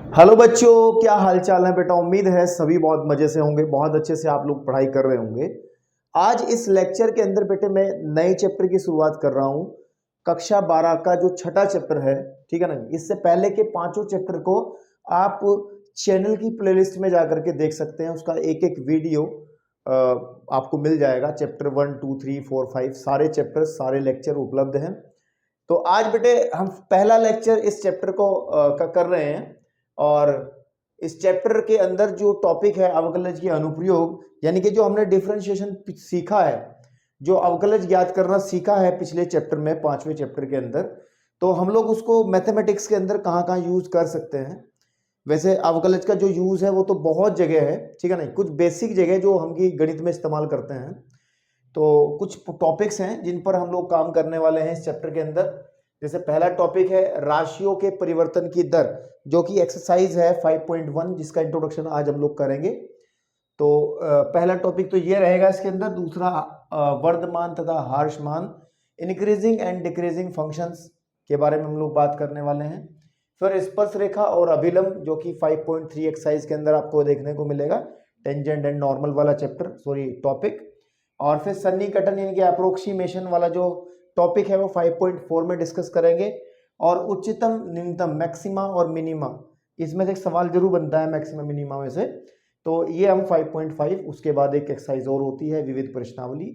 Hello बच्चों, क्या हाल चाल है बेटा। उम्मीद है सभी बहुत मजे से होंगे, बहुत अच्छे से आप लोग पढ़ाई कर रहे होंगे। आज इस लेक्चर के अंदर बेटे मैं नए चैप्टर की शुरुआत कर रहा हूं। कक्षा 12 का जो छठा चैप्टर है, ठीक है ना। इससे पहले के पांचों चैप्टर को आप चैनल की प्लेलिस्ट में जाकर के देख सकते हैं। उसका एक एक वीडियो आपको मिल जाएगा। चैप्टर 1, 2, 3, 4, 5 सारे चैप्टर, सारे लेक्चर उपलब्ध हैं। तो आज बेटे हम पहला लेक्चर इस चैप्टर को कर रहे हैं। और इस चैप्टर के अंदर जो टॉपिक है अवकलज के अनुप्रयोग, यानी कि जो हमने डिफरेंशिएशन सीखा है, जो अवकलज ज्ञात करना सीखा है पिछले चैप्टर में, पांचवें चैप्टर के अंदर, तो हम लोग उसको मैथमेटिक्स के अंदर कहाँ कहाँ यूज कर सकते हैं। वैसे अवकलज का जो यूज है वो तो बहुत जगह है, ठीक है ना। कुछ बेसिक जगह जो हम गणित में इस्तेमाल करते हैं, तो कुछ टॉपिक्स हैं जिन पर हम लोग काम करने वाले हैं इस चैप्टर के अंदर। जैसे पहला टॉपिक है राशियों के परिवर्तन की दर, जो कि एक्सरसाइज है 5.1, जिसका इंट्रोडक्शन आज हम लोग करेंगे। तो पहला टॉपिक तो ये रहेगा इसके अंदर। दूसरा वर्धमान तथा ह्रासमान, इंक्रीजिंग एंड डिक्रीजिंग फंक्शंस के बारे में हम लोग बात करने वाले हैं। फिर स्पर्श रेखा और अभिलंब, जो कि 5.3 एक्सरसाइज के अंदर आपको देखने को मिलेगा। टेंजेंट एंड नॉर्मल वाला टॉपिक। और फिर सन्निकटन यानी कि अप्रोक्सीमेशन वाला जो टॉपिक है वो 5.4 में डिस्कस करेंगे। और उच्चतम न्यूनतम, मैक्सिमा और मिनिमा, इसमें से एक सवाल जरूर बनता है मैक्सिमा मिनिमा में से, तो ये हम 5.5। उसके बाद एक एक्सरसाइज और होती है विविध प्रश्नावली,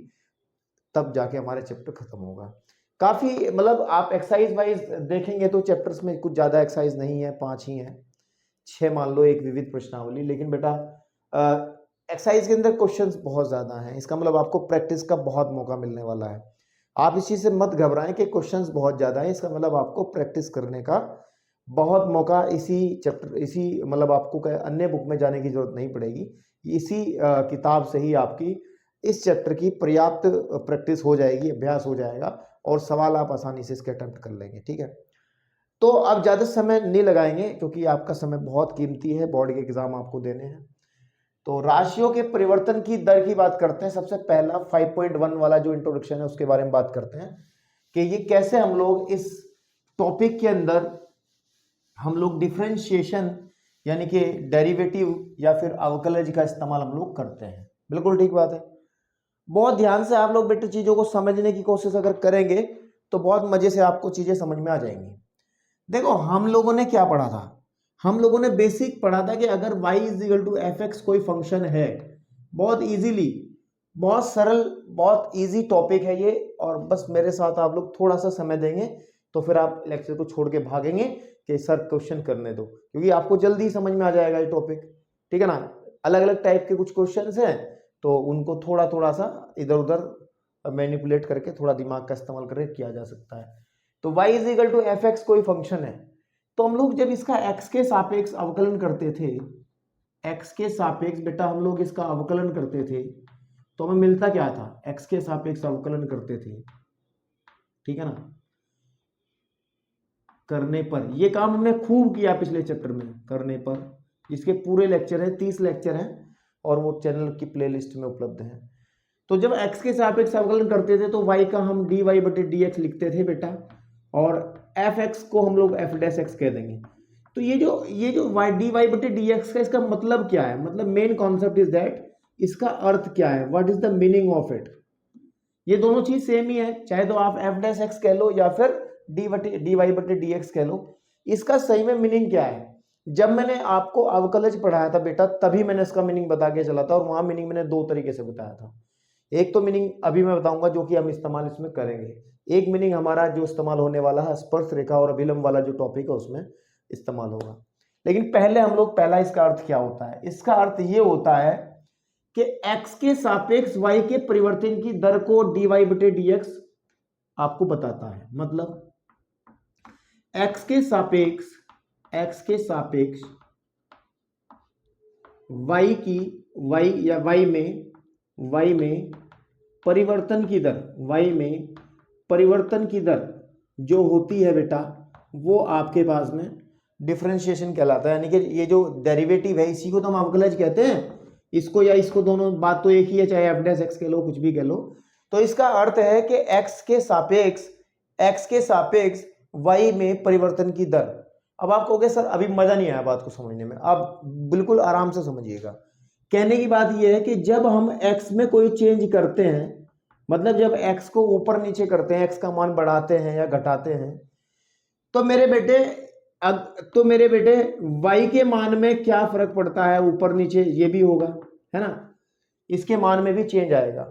तब जाके हमारे चैप्टर खत्म होगा। काफी मतलब आप एक्सरसाइज वाइज देखेंगे तो चैप्टर्स में कुछ ज्यादा एक्सरसाइज नहीं है, 5 ही है, 6 मान लो, एक विविध प्रश्नावली। लेकिन बेटा एक्सरसाइज के अंदर क्वेश्चंस बहुत ज्यादा हैं, इसका मतलब आपको प्रैक्टिस का बहुत मौका मिलने वाला है। आप इस चीज से मत घबराएं कि क्वेश्चंस बहुत ज्यादा है, इसका मतलब आपको प्रैक्टिस करने का बहुत मौका इसी चैप्टर, इसी मतलब आपको अन्य बुक में जाने की जरूरत नहीं पड़ेगी। इसी किताब से ही आपकी इस चैप्टर की पर्याप्त प्रैक्टिस हो जाएगी, अभ्यास हो जाएगा, और सवाल आप आसानी से इसके अटेम्प्ट कर लेंगे, ठीक है। तो आप ज्यादा समय नहीं लगाएंगे क्योंकि आपका समय बहुत कीमती है, बोर्ड के एग्जाम आपको देने हैं। तो राशियों के परिवर्तन की दर की बात करते हैं। सबसे पहला 5.1 वाला जो इंट्रोडक्शन है उसके बारे में बात करते हैं कि ये कैसे हम लोग इस टॉपिक के अंदर हम लोग डिफरेंशिएशन यानी कि डेरिवेटिव या फिर अवकलज का इस्तेमाल हम लोग करते हैं। बिल्कुल ठीक बात है। बहुत ध्यान से आप लोग बेटे चीजों को समझने की कोशिश अगर करेंगे तो बहुत मजे से आपको चीजें समझ में आ जाएंगी। देखो हम लोगों ने क्या पढ़ा था, हम लोगों ने बेसिक पढ़ा था कि अगर y is to f x कोई फंक्शन है, बहुत इजीली, बहुत सरल, बहुत इजी टॉपिक है ये। और बस मेरे साथ आप लोग थोड़ा सा समय देंगे तो फिर आप लेक्चर को छोड़ के भागेंगे कि सर क्वेश्चन करने दो, क्योंकि आपको जल्दी समझ में आ जाएगा ये टॉपिक, ठीक है ना। अलग अलग टाइप के कुछ क्वेश्चन हैं, तो उनको थोड़ा थोड़ा सा इधर उधर मैनिपुलेट करके थोड़ा दिमाग का इस्तेमाल करके किया जा सकता है। तो y is equal to f x कोई फंक्शन है, तो हम लोग जब इसका x के सापेक्ष अवकलन करते थे, x के सापेक्ष बेटा हम लोग इसका अवकलन करते थे, तो हमें मिलता क्या था, x के सापेक्ष अवकलन करते थे, ठीक है ना। करने पर, ये काम हमने खूब किया पिछले चैप्टर में, करने पर। इसके पूरे लेक्चर हैं, 30 लेक्चर हैं, और वो चैनल की प्लेलिस्ट में उपलब्ध है। तो जब x के सापेक्ष अवकलन करते थे तो y का हम dy बटे dx लिखते थे बेटा, और fx को हम लोग f डैश x कह देंगे। तो ये जो y dy बटे dx का इसका मतलब क्या है, मतलब मेन कॉन्सेप्ट इज दैट, इसका अर्थ क्या है, what is the meaning of it. ये दोनों चीज सेम ही है, चाहे तो आप f डैश x कह लो या फिर dy बटे dx कह लो। इसका सही में मीनिंग क्या है, जब मैंने आपको अवकलज पढ़ाया था बेटा तभी मैंने इसका मीनिंग बता के चला था, और वहां मीनिंग मैंने 2 तरीके से बताया था। एक तो मीनिंग अभी मैं बताऊंगा जो कि हम इस्तेमाल इसमें करेंगे, एक मीनिंग हमारा जो इस्तेमाल होने वाला है स्पर्श रेखा और अभिलंब वाला जो टॉपिक है उसमें इस्तेमाल होगा। लेकिन पहले हम लोग पहला इसका अर्थ क्या होता है, इसका अर्थ ये होता है कि x के सापेक्ष y के परिवर्तन की दर को dy बटे dx आपको बताता है। मतलब x के सापेक्ष y की y में परिवर्तन की दर, y में परिवर्तन की दर जो होती है बेटा, वो आपके पास में डिफरेंशिएशन कहलाता है। यानी कि ये जो डेरिवेटिव है इसी को तो हम अवकलज कहते हैं, इसको या इसको, दोनों बात तो एक ही है, चाहे एफ डैश एक्स कह लो, कुछ भी कह लो। तो इसका अर्थ है कि x के सापेक्ष y में परिवर्तन की दर, अब आप कहोगे सर अभी मजा नहीं आया बात को समझने में, आप बिल्कुल आराम से समझिएगा। कहने की बात यह है कि जब हम x में कोई चेंज करते हैं, मतलब जब x को ऊपर नीचे करते हैं, x का मान बढ़ाते हैं या घटाते हैं, तो मेरे बेटे y के मान में क्या फर्क पड़ता है, ऊपर नीचे ये भी होगा, है ना, इसके मान में भी चेंज आएगा।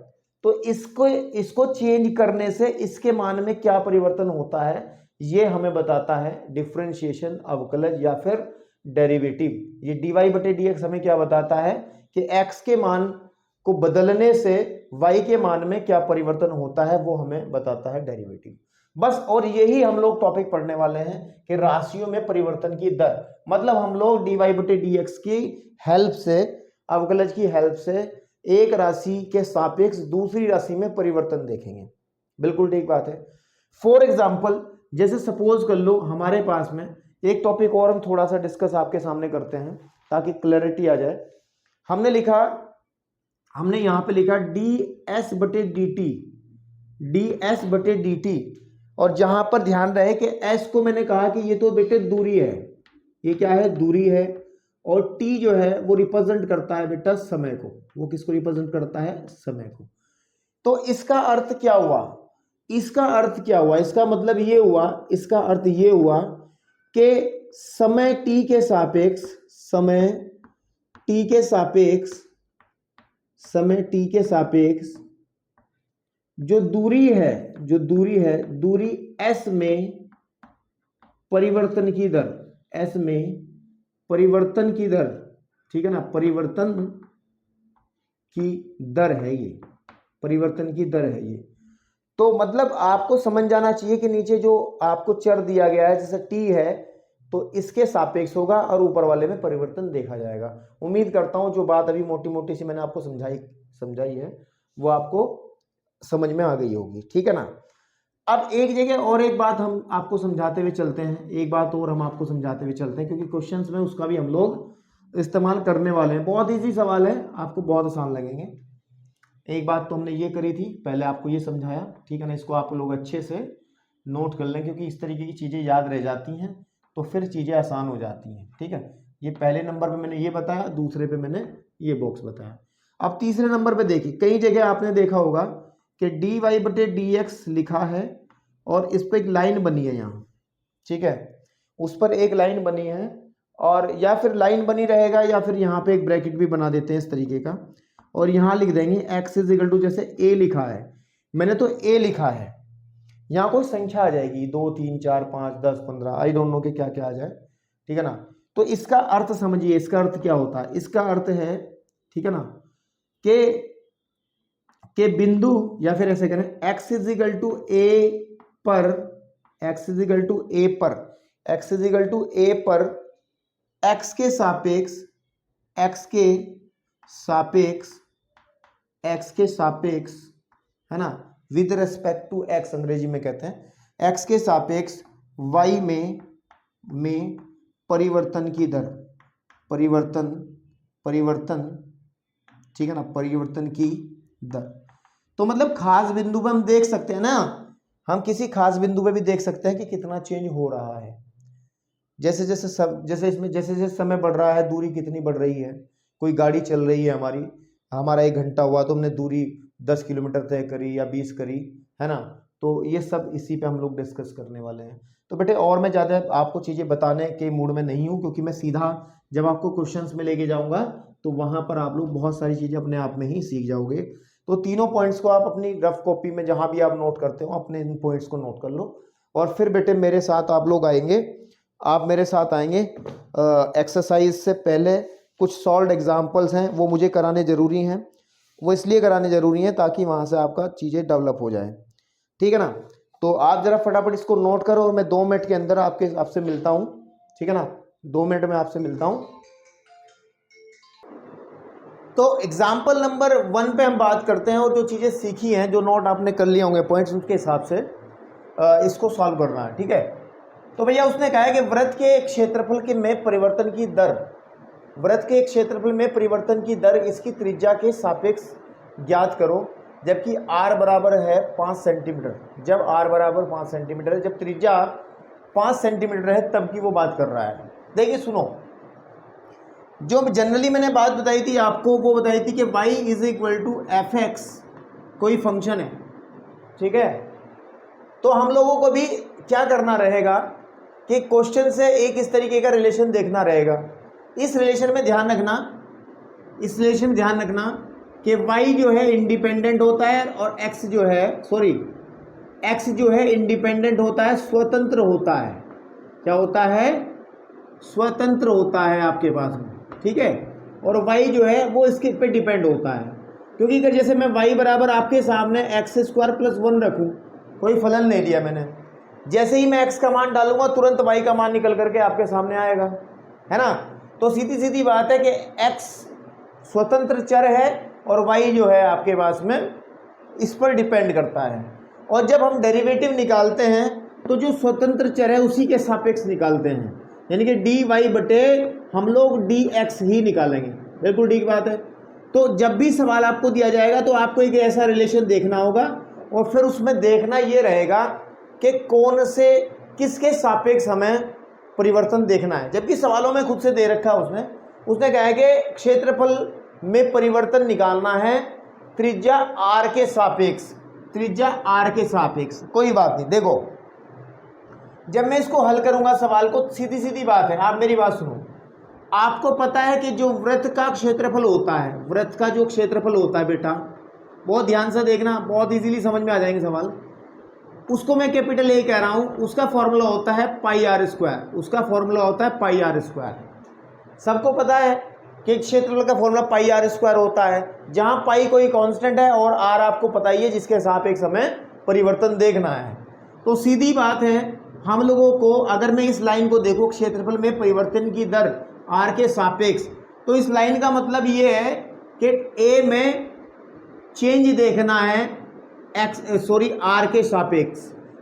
तो इसको चेंज करने से इसके मान में क्या परिवर्तन होता है, ये हमें बताता है डिफरेंशिएशन, अवकलज या फिर डेरिवेटिव। ये dy/dx हमें क्या बताता है कि x के मान को बदलने से y के मान में क्या परिवर्तन होता है, वो हमें बताता है डेरिवेटिव। बस, और यही हम लोग टॉपिक पढ़ने वाले हैं कि राशियों में परिवर्तन की दर, मतलब हम लोग dy/dx की हेल्प से, अवकलज की हेल्प से एक राशि के सापेक्ष दूसरी राशि में परिवर्तन देखेंगे। बिल्कुल ठीक बात है। फॉर एग्जाम्पल, जैसे सपोज कर लो हमारे पास में एक टॉपिक और हम थोड़ा सा डिस्कस आपके सामने करते हैं ताकि क्लैरिटी आ जाए। हमने यहां पे लिखा ds/dt, और जहां पर ध्यान रहे कि s को मैंने कहा कि ये तो बेटे दूरी है, ये क्या है, दूरी है, और t जो है वो रिप्रेजेंट करता है बेटा समय को। वो किसको रिप्रेजेंट करता है, समय को। तो इसका अर्थ क्या हुआ, इसका मतलब ये हुआ, इसका अर्थ ये हुआ कि समय t के सापेक्ष जो दूरी है, दूरी s में परिवर्तन की दर, ठीक है ना, परिवर्तन की दर है ये। तो मतलब आपको समझ जाना चाहिए कि नीचे जो आपको चर दिया गया है, जैसे t है, तो इसके सापेक्ष होगा और ऊपर वाले में परिवर्तन देखा जाएगा। उम्मीद करता हूं जो बात अभी मोटी मोटी सी मैंने आपको समझाई है वो आपको समझ में आ गई होगी, ठीक है ना। अब एक जगह और एक बात हम आपको समझाते हुए चलते हैं, क्योंकि क्वेश्चंस में उसका भी हम लोग इस्तेमाल करने वाले हैं। बहुत इजी सवाल है, आपको बहुत आसान लगेंगे। एक बात तो हमने ये करी थी, पहले आपको ये समझाया, ठीक है ना, इसको आप लोग अच्छे से नोट कर लें, क्योंकि इस तरीके की चीज़ें याद रह जाती हैं तो फिर चीज़ें आसान हो जाती हैं, ठीक है। ये पहले नंबर पे मैंने ये बताया, दूसरे पे मैंने ये बॉक्स बताया। अब तीसरे नंबर पे देखिए, कई जगह आपने देखा होगा कि dy/dx लिखा है और इस पर एक लाइन बनी है यहाँ, ठीक है, उस पर एक लाइन बनी है, और या फिर लाइन बनी रहेगा या फिर यहाँ पे एक ब्रैकेट भी बना देते हैं इस तरीके का, और यहाँ लिख देंगे x = जैसे a लिखा है, मैंने तो a लिखा है, यहाँ कोई संख्या आ जाएगी 2 3 4 5 10 15, आई डोंट नो कि क्या क्या आ जाए, ठीक है ना। तो इसका अर्थ समझिए, इसका अर्थ क्या होता है, इसका अर्थ है, ठीक है ना, के बिंदु, या फिर ऐसे करें x = a पर x के सापेक्ष है ना, विद रेस्पेक्ट टू x अंग्रेजी में कहते हैं, x के सापेक्ष y में परिवर्तन की दर, ठीक है ना, परिवर्तन की दर। तो मतलब खास बिंदु पे हम देख सकते हैं ना, हम किसी खास बिंदु पे भी देख सकते हैं कि कितना चेंज हो रहा है, जैसे जैसे समय बढ़ रहा है, दूरी कितनी बढ़ रही है। कोई गाड़ी चल रही है हमारा 1 घंटा हुआ तो हमने दूरी 10 किलोमीटर तय करी या 20 करी, है ना। तो ये सब इसी पे हम लोग डिस्कस करने वाले हैं। तो बेटे और मैं ज़्यादा आपको चीज़ें बताने के मूड में नहीं हूँ, क्योंकि मैं सीधा जब आपको क्वेश्चंस में लेके जाऊँगा तो वहाँ पर आप लोग बहुत सारी चीज़ें अपने आप में ही सीख जाओगे। तो तीनों पॉइंट्स को आप अपनी रफ कॉपी में जहाँ भी आप नोट करते हो अपने इन पॉइंट्स को नोट कर लो, और फिर बेटे मेरे साथ आप मेरे साथ आएंगे। एक्सरसाइज से पहले कुछ सॉल्व एग्जाम्पल्स हैं, वो मुझे कराने ज़रूरी हैं, वो इसलिए कराने ज़रूरी हैं ताकि वहाँ से आपका चीज़ें डेवलप हो जाए, ठीक है ना। तो आप ज़रा फटाफट इसको नोट करो और मैं 2 मिनट के अंदर आपसे मिलता हूँ, ठीक है ना, 2 मिनट में आपसे मिलता हूँ। तो एग्जाम्पल नंबर 1 पे हम बात करते हैं, और जो चीज़ें सीखी हैं, जो नोट आपने कर लिए होंगे पॉइंट्स, उसके हिसाब से इसको सॉल्व करना है, ठीक है। तो भैया उसने कहा है कि वृत्त के क्षेत्रफल में परिवर्तन की दर इसकी त्रिज्या के सापेक्ष ज्ञात करो, जबकि r बराबर है 5 सेंटीमीटर। जब r बराबर 5 सेंटीमीटर है, जब त्रिज्या 5 सेंटीमीटर है तब की वो बात कर रहा है। देखिए सुनो, जो जनरली मैंने बात बताई थी आपको, वो बताई थी कि y is equal to f x कोई फंक्शन है, ठीक है। तो हम लोगों को भी क्या करना रहेगा कि क्वेश्चन से एक इस तरीके का रिलेशन देखना रहेगा। इस रिलेशन में ध्यान रखना, इस रिलेशन में ध्यान रखना कि y जो है इंडिपेंडेंट होता है और x जो है x जो है इंडिपेंडेंट होता है, स्वतंत्र होता है। क्या होता है? स्वतंत्र होता है आपके पास में, ठीक है। और y जो है वो इसके पे डिपेंड होता है, क्योंकि अगर जैसे मैं y बराबर आपके सामने एक्स स्क्वायर प्लस 1 रखूँ, कोई फलन नहीं दिया मैंने, जैसे ही मैं x का मान डालूंगा तुरंत y का मान निकल करके आपके सामने आएगा, है ना। तो सीधी सीधी बात है कि x स्वतंत्र चर है और y जो है आपके पास में इस पर डिपेंड करता है। और जब हम डेरिवेटिव निकालते हैं तो जो स्वतंत्र चर है उसी के सापेक्ष निकालते हैं, यानी कि dy बटे हम लोग dx ही निकालेंगे। बिल्कुल ठीक बात है। तो जब भी सवाल आपको दिया जाएगा तो आपको एक ऐसा रिलेशन देखना होगा और फिर उसमें देखना ये रहेगा कि कौन से किसके सापेक्ष हमें परिवर्तन देखना है। जबकि सवालों में खुद से दे रखा है, उसने कहा है कि क्षेत्रफल में परिवर्तन निकालना है त्रिज्या r के सापेक्ष, त्रिज्या r के सापेक्ष। कोई बात नहीं, देखो जब मैं इसको हल करूंगा सवाल को, सीधी सीधी बात है, आप मेरी बात सुनो। आपको पता है कि जो वृत्त का क्षेत्रफल होता है, वृत्त का जो क्षेत्रफल होता है बेटा, बहुत ध्यान से देखना, बहुत इजीली समझ में आ जाएंगे सवाल। उसको मैं कैपिटल ए कह रहा हूं, उसका फॉर्मूला होता है पाई आर स्क्वायर, उसका फॉर्मूला होता है पाई आर स्क्वायर। सबको पता है कि क्षेत्रफल का फॉर्मूला पाई आर स्क्वायर होता है, जहां पाई कोई कांस्टेंट है और आर आपको पता ही है जिसके सापेक्ष हमें परिवर्तन देखना है। तो सीधी बात है, हम लोगों को अगर मैं इस लाइन को देखूं, क्षेत्रफल में परिवर्तन की दर आर के सापेक्ष, तो इस लाइन का मतलब ये है कि ए में चेंज देखना है आर के सापेक्ष।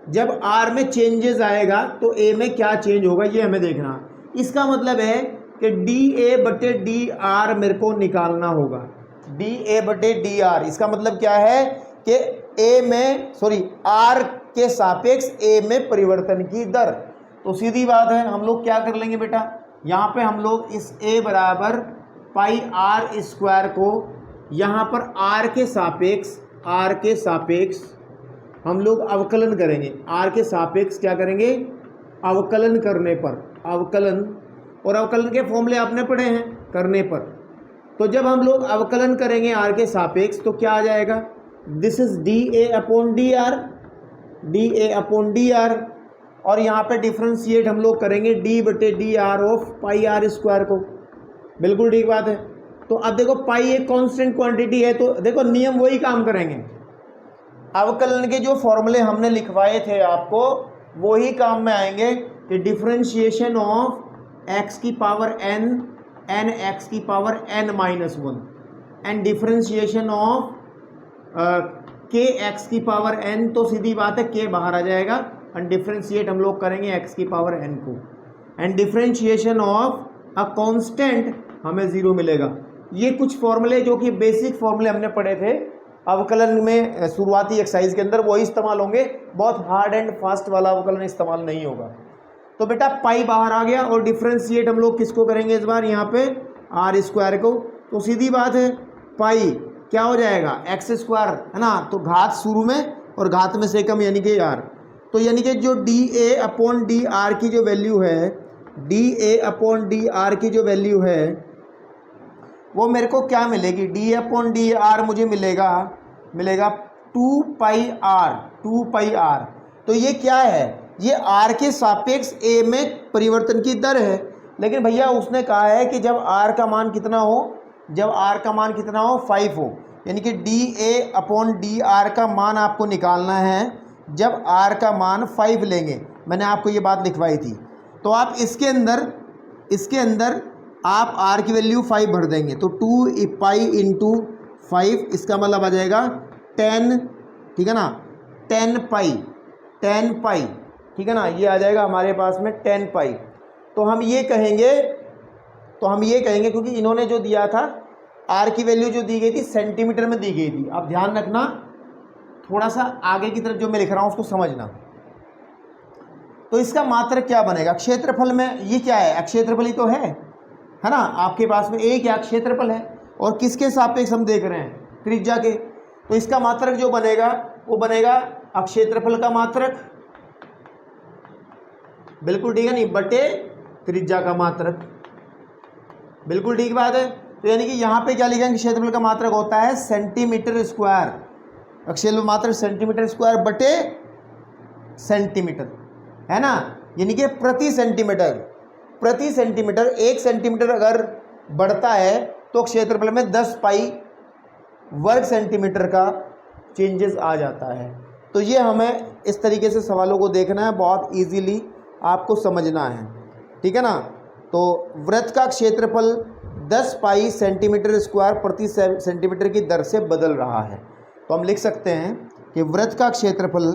जब आर में चेंजेस आएगा तो ए में क्या चेंज होगा ये हमें देखना। इसका मतलब है कि डी ए बटे डी आर मेरे को निकालना होगा, डी ए बटे डी आर। इसका मतलब क्या है कि ए में आर के सापेक्ष ए में परिवर्तन की दर। तो सीधी बात है, हम लोग क्या कर लेंगे बेटा, यहाँ पे हम लोग इस a बराबर पाई आर स्क्वायर को यहाँ पर r के सापेक्ष हम लोग अवकलन करेंगे। r के सापेक्ष क्या करेंगे? अवकलन करने पर, अवकलन, और अवकलन के फॉर्मूले आपने पढ़े हैं करने पर। तो जब हम लोग अवकलन करेंगे r के सापेक्ष तो क्या आ जाएगा? This is d a upon d r, d a upon d r, और यहाँ पे डिफ्रेंशिएट हम लोग करेंगे डी बटे d r of pi r square को। बिल्कुल ठीक बात है। तो अब देखो पाई एक कांस्टेंट क्वांटिटी है, तो देखो नियम वही काम करेंगे। अवकलन के जो फॉर्मूले हमने लिखवाए थे आपको वही काम में आएंगे कि डिफ्रेंशिएशन ऑफ एक्स की पावर एन, एन एक्स की power n minus 1 and differentiation of k x की पावर एन। तो सीधी बात है के बाहर आ जाएगा एंड डिफ्रेंशिएट हम लोग करेंगे एक्स की पावर एन को, and differentiation of a constant हमें 0 मिलेगा। ये कुछ फॉर्मूले जो कि बेसिक फॉर्मूले हमने पढ़े थे अवकलन में शुरुआती एक्सरसाइज के अंदर, वही इस्तेमाल होंगे। बहुत हार्ड एंड फास्ट वाला अवकलन इस्तेमाल नहीं होगा। तो बेटा पाई बाहर आ गया और डिफ्रेंशिएट हम लोग किसको करेंगे इस बार? यहाँ पे आर स्क्वायर को। तो सीधी बात है पाई क्या हो जाएगा? एक्स स्क्वायर, है ना। तो घात शुरू में और घात में से कम यानी कि आर। तो यानी कि जो D a upon d are की जो वैल्यू है, d a upon d are की जो वैल्यू है वो मेरे को क्या मिलेगी? डी अपॉन डी आर मुझे मिलेगा 2 पाई आर, 2 पाई आर। तो ये क्या है? ये आर के सापेक्ष ए में परिवर्तन की दर है। लेकिन भैया उसने कहा है कि जब आर का मान कितना हो, जब आर का मान कितना हो? 5 हो, यानी कि D a upon d are का मान आपको निकालना है जब आर का मान 5 लेंगे। मैंने आपको ये बात लिखवाई थी। तो आप इसके अंदर आप आर की वैल्यू 5 भर देंगे। तो 2 पाई इंटू 5, इसका मतलब आ जाएगा 10, ठीक है ना, 10 पाई, ठीक है ना, ये आ जाएगा हमारे पास में 10 पाई। तो हम ये कहेंगे क्योंकि इन्होंने जो दिया था आर की वैल्यू जो दी गई थी सेंटीमीटर में दी गई थी। आप ध्यान रखना, थोड़ा सा आगे की तरफ जो मैं लिख रहा हूँ उसको समझना। तो इसका मात्रक क्या बनेगा? क्षेत्रफल में ये क्या है? क्षेत्रफल ही तो है ना आपके पास में, एक क्या क्षेत्रफल है और किसके सापेक्ष हम देख रहे हैं? त्रिज्या के। तो इसका मात्रक जो बनेगा वो बनेगा क्षेत्रफल का मात्रक, बिल्कुल ठीक है नहीं, बटे त्रिज्या का मात्रक, बिल्कुल ठीक बात है। तो यानी कि यहाँ पे क्या लिखेंगे? क्षेत्रफल का मात्रक होता है सेंटीमीटर स्क्वायर, क्षेत्रफल मात्रक सेंटीमीटर स्क्वायर बटे सेंटीमीटर, है ना, यानी कि प्रति सेंटीमीटर। प्रति सेंटीमीटर, 1 सेंटीमीटर अगर बढ़ता है तो क्षेत्रफल में 10 पाई वर्ग सेंटीमीटर का चेंजेस आ जाता है। तो ये हमें इस तरीके से सवालों को देखना है, बहुत इजीली आपको समझना है, ठीक है ना। तो वृत्त का क्षेत्रफल 10 पाई सेंटीमीटर स्क्वायर प्रति सेंटीमीटर की दर से बदल रहा है। तो हम लिख सकते हैं कि वृत्त का क्षेत्रफल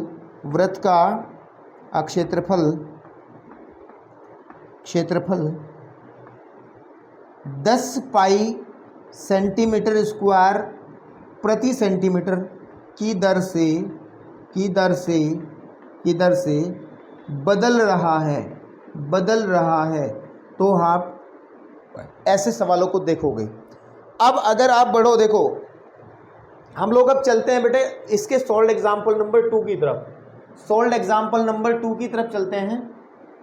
10 पाई सेंटीमीटर स्क्वायर प्रति सेंटीमीटर की दर से बदल रहा है। तो आप ऐसे सवालों को देखोगे। अब अगर आप बढ़ो, देखो हम लोग अब चलते हैं बेटे इसके सॉल्व एग्जाम्पल नंबर 2 की तरफ। सॉल्व एग्जाम्पल नंबर 2 की तरफ चलते हैं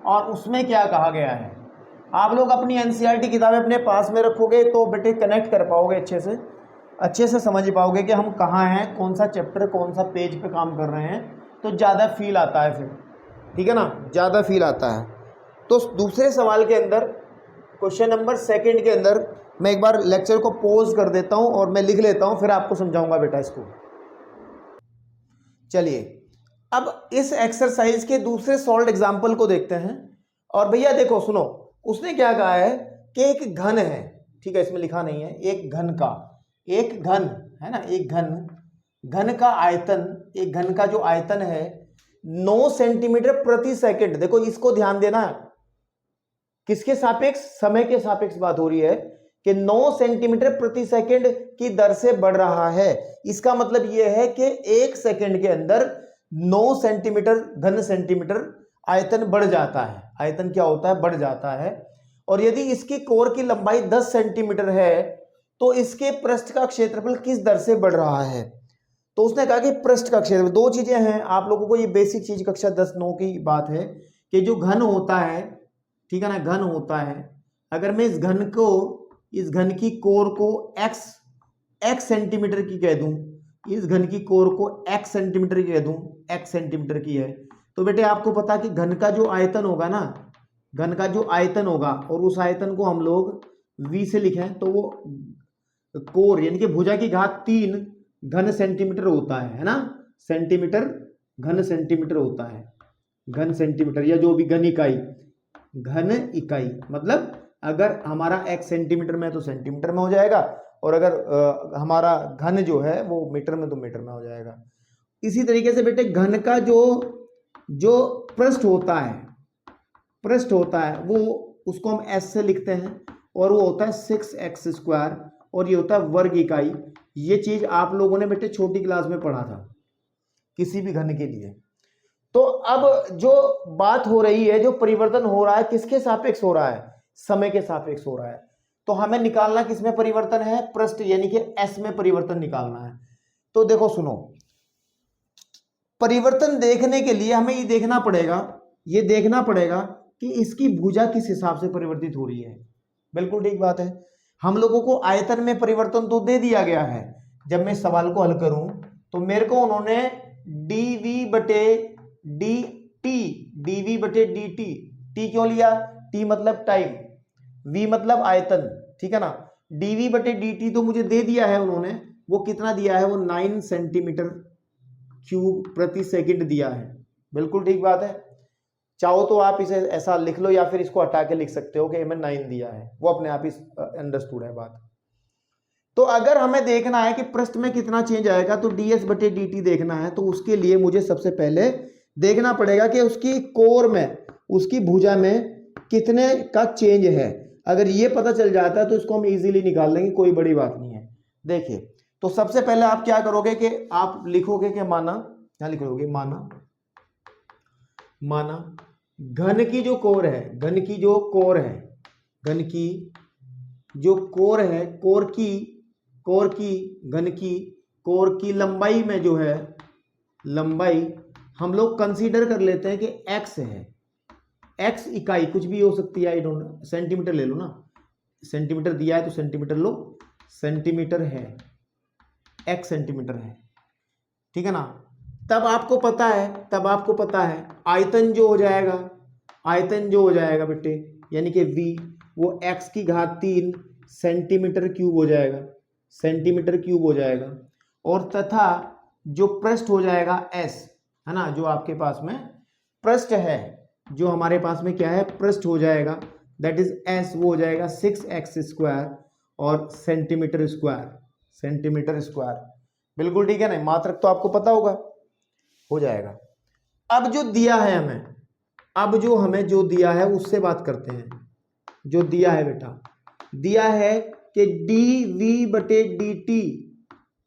और उसमें क्या कहा गया है। आप लोग अपनी एनसीईआरटी किताबें अपने पास में रखोगे तो बेटे कनेक्ट कर पाओगे, अच्छे से समझ पाओगे कि हम कहाँ हैं, कौन सा चैप्टर कौन सा पेज पे काम कर रहे हैं, तो ज़्यादा फील आता है फिर, ठीक है ना, ज़्यादा फील आता है। तो दूसरे सवाल के अंदर, क्वेश्चन नंबर 2 के अंदर मैं एक बार लेक्चर को पॉज कर देता हूँ और मैं लिख लेता हूँ, फिर आपको समझाऊंगा बेटा इसको। चलिए अब इस एक्सरसाइज के दूसरे सॉल्व एग्जाम्पल को देखते हैं। और भैया देखो सुनो, उसने क्या कहा है कि एक घन है, ठीक है, इसमें लिखा नहीं है, एक घन है ना, एक घन का आयतन, एक घन का जो आयतन है 9 सेंटीमीटर प्रति सेकंड। देखो इसको ध्यान देना, किसके सापेक्ष? समय के सापेक्ष बात हो रही है कि 9 सेंटीमीटर प्रति सेकंड की दर से बढ़ रहा है। इसका मतलब यह है कि 1 सेकंड के अंदर 9 सेंटीमीटर घन सेंटीमीटर आयतन बढ़ जाता है। आयतन क्या होता है? बढ़ जाता है। और यदि इसकी कोर की लंबाई 10 सेंटीमीटर है तो इसके पृष्ठ का क्षेत्रफल किस दर से बढ़ रहा है? तो उसने कहा कि पृष्ठ का क्षेत्रफल, दो चीजें हैं, आप लोगों को ये बेसिक चीज कक्षा 10-9 की बात है कि जो घन होता है, ठीक है ना, घन होता है, अगर मैं इस घन की कोर को x सेंटीमीटर की कह दूं, इस घन की कोर को x सेंटीमीटर की कह दूं, x सेंटीमीटर की है, तो बेटे आपको पता कि घन का जो आयतन होगा ना, घन का जो आयतन होगा और उस आयतन को हम लोग v से लिखें तो वो कोर यानी कि भुजा की घात 3 घन सेंटीमीटर होता है ना, सेंटीमीटर घन सेंटीमीटर होता है, घन सेंटीमीटर या जो भी घन इकाई मतलब अगर हमारा x सेंटीमीटर में है तो सेंटीमीटर में हो जाएगा, और अगर हमारा घन जो है वो मीटर में तो मीटर में हो जाएगा। इसी तरीके से बेटे घन का जो पृष्ठ होता है वो उसको हम s से लिखते हैं और वो होता है 6x², और ये होता है वर्ग इकाई। ये चीज आप लोगों ने बेटे छोटी क्लास में पढ़ा था किसी भी घन के लिए। तो अब जो बात हो रही है, जो परिवर्तन हो रहा है, किसके सापेक्ष हो रहा है? समय के सापेक्ष हो रहा है। तो हमें निकालना किसमें परिवर्तन है? पृष्ठ यानी कि s में परिवर्तन निकालना है। तो देखो सुनो, परिवर्तन देखने के लिए हमें ये देखना पड़ेगा कि इसकी भुजा किस हिसाब से परिवर्तित हो रही है। बिल्कुल ठीक बात है। हम लोगों को आयतन में परिवर्तन तो दे दिया गया है। जब मैं सवाल को हल करूं तो मेरे को उन्होंने dv बटे dt, t क्यों लिया? t मतलब टाइम, v मतलब आयतन, ठीक है ना। dv बटे dt तो मुझे दे दिया है उन्होंने, वो कितना दिया है? वो 9 सेंटीमीटर क्यूब प्रति सेकंड दिया है। बिल्कुल ठीक बात है। चाहो तो आप इसे ऐसा लिख लो या फिर इसको हटा के लिख सकते हो कि हमें 9 दिया है, वो अपने आप ही अंडरस्टूड है बात। तो अगर हमें देखना है कि पृष्ठ में कितना चेंज आएगा तो ds बटे dt देखना है, तो उसके लिए मुझे सबसे पहले देखना पड़ेगा कि उसकी कोर में, उसकी भुजा में कितने का चेंज है। अगर ये पता चल जाता है तो इसको हम इजीली निकाल लेंगे, कोई बड़ी बात नहीं है। देखिए, तो सबसे पहले आप क्या करोगे कि आप लिखोगे कि माना, क्या लिखोगे? माना घन की जो कोर है, घन की जो कोर है, घन की जो कोर है, घन की कोर की लंबाई में जो है, लंबाई हम लोग कंसीडर कर लेते हैं कि x है। x इकाई कुछ भी हो सकती है, आई डोंट, सेंटीमीटर ले लो ना, सेंटीमीटर दिया है तो सेंटीमीटर लो, सेंटीमीटर है, x सेंटीमीटर है, ठीक है ना। तब आपको पता है आयतन जो हो जाएगा बेटे, यानी कि v, वो x की घात 3 सेंटीमीटर क्यूब हो जाएगा, और तथा जो पृष्ठ हो जाएगा s, है ना, जो आपके पास में पृष्ठ है, जो हमारे पास में क्या है, पृष्ठ हो जाएगा, दैट इज s, वो हो जाएगा 6x² और सेंटीमीटर स्क्वायर। बिल्कुल ठीक है ना, मात्रक तो आपको पता होगा, हो जाएगा। अब जो दिया है हमें, जो दिया है उससे बात करते हैं। जो दिया है बेटा, दिया है कि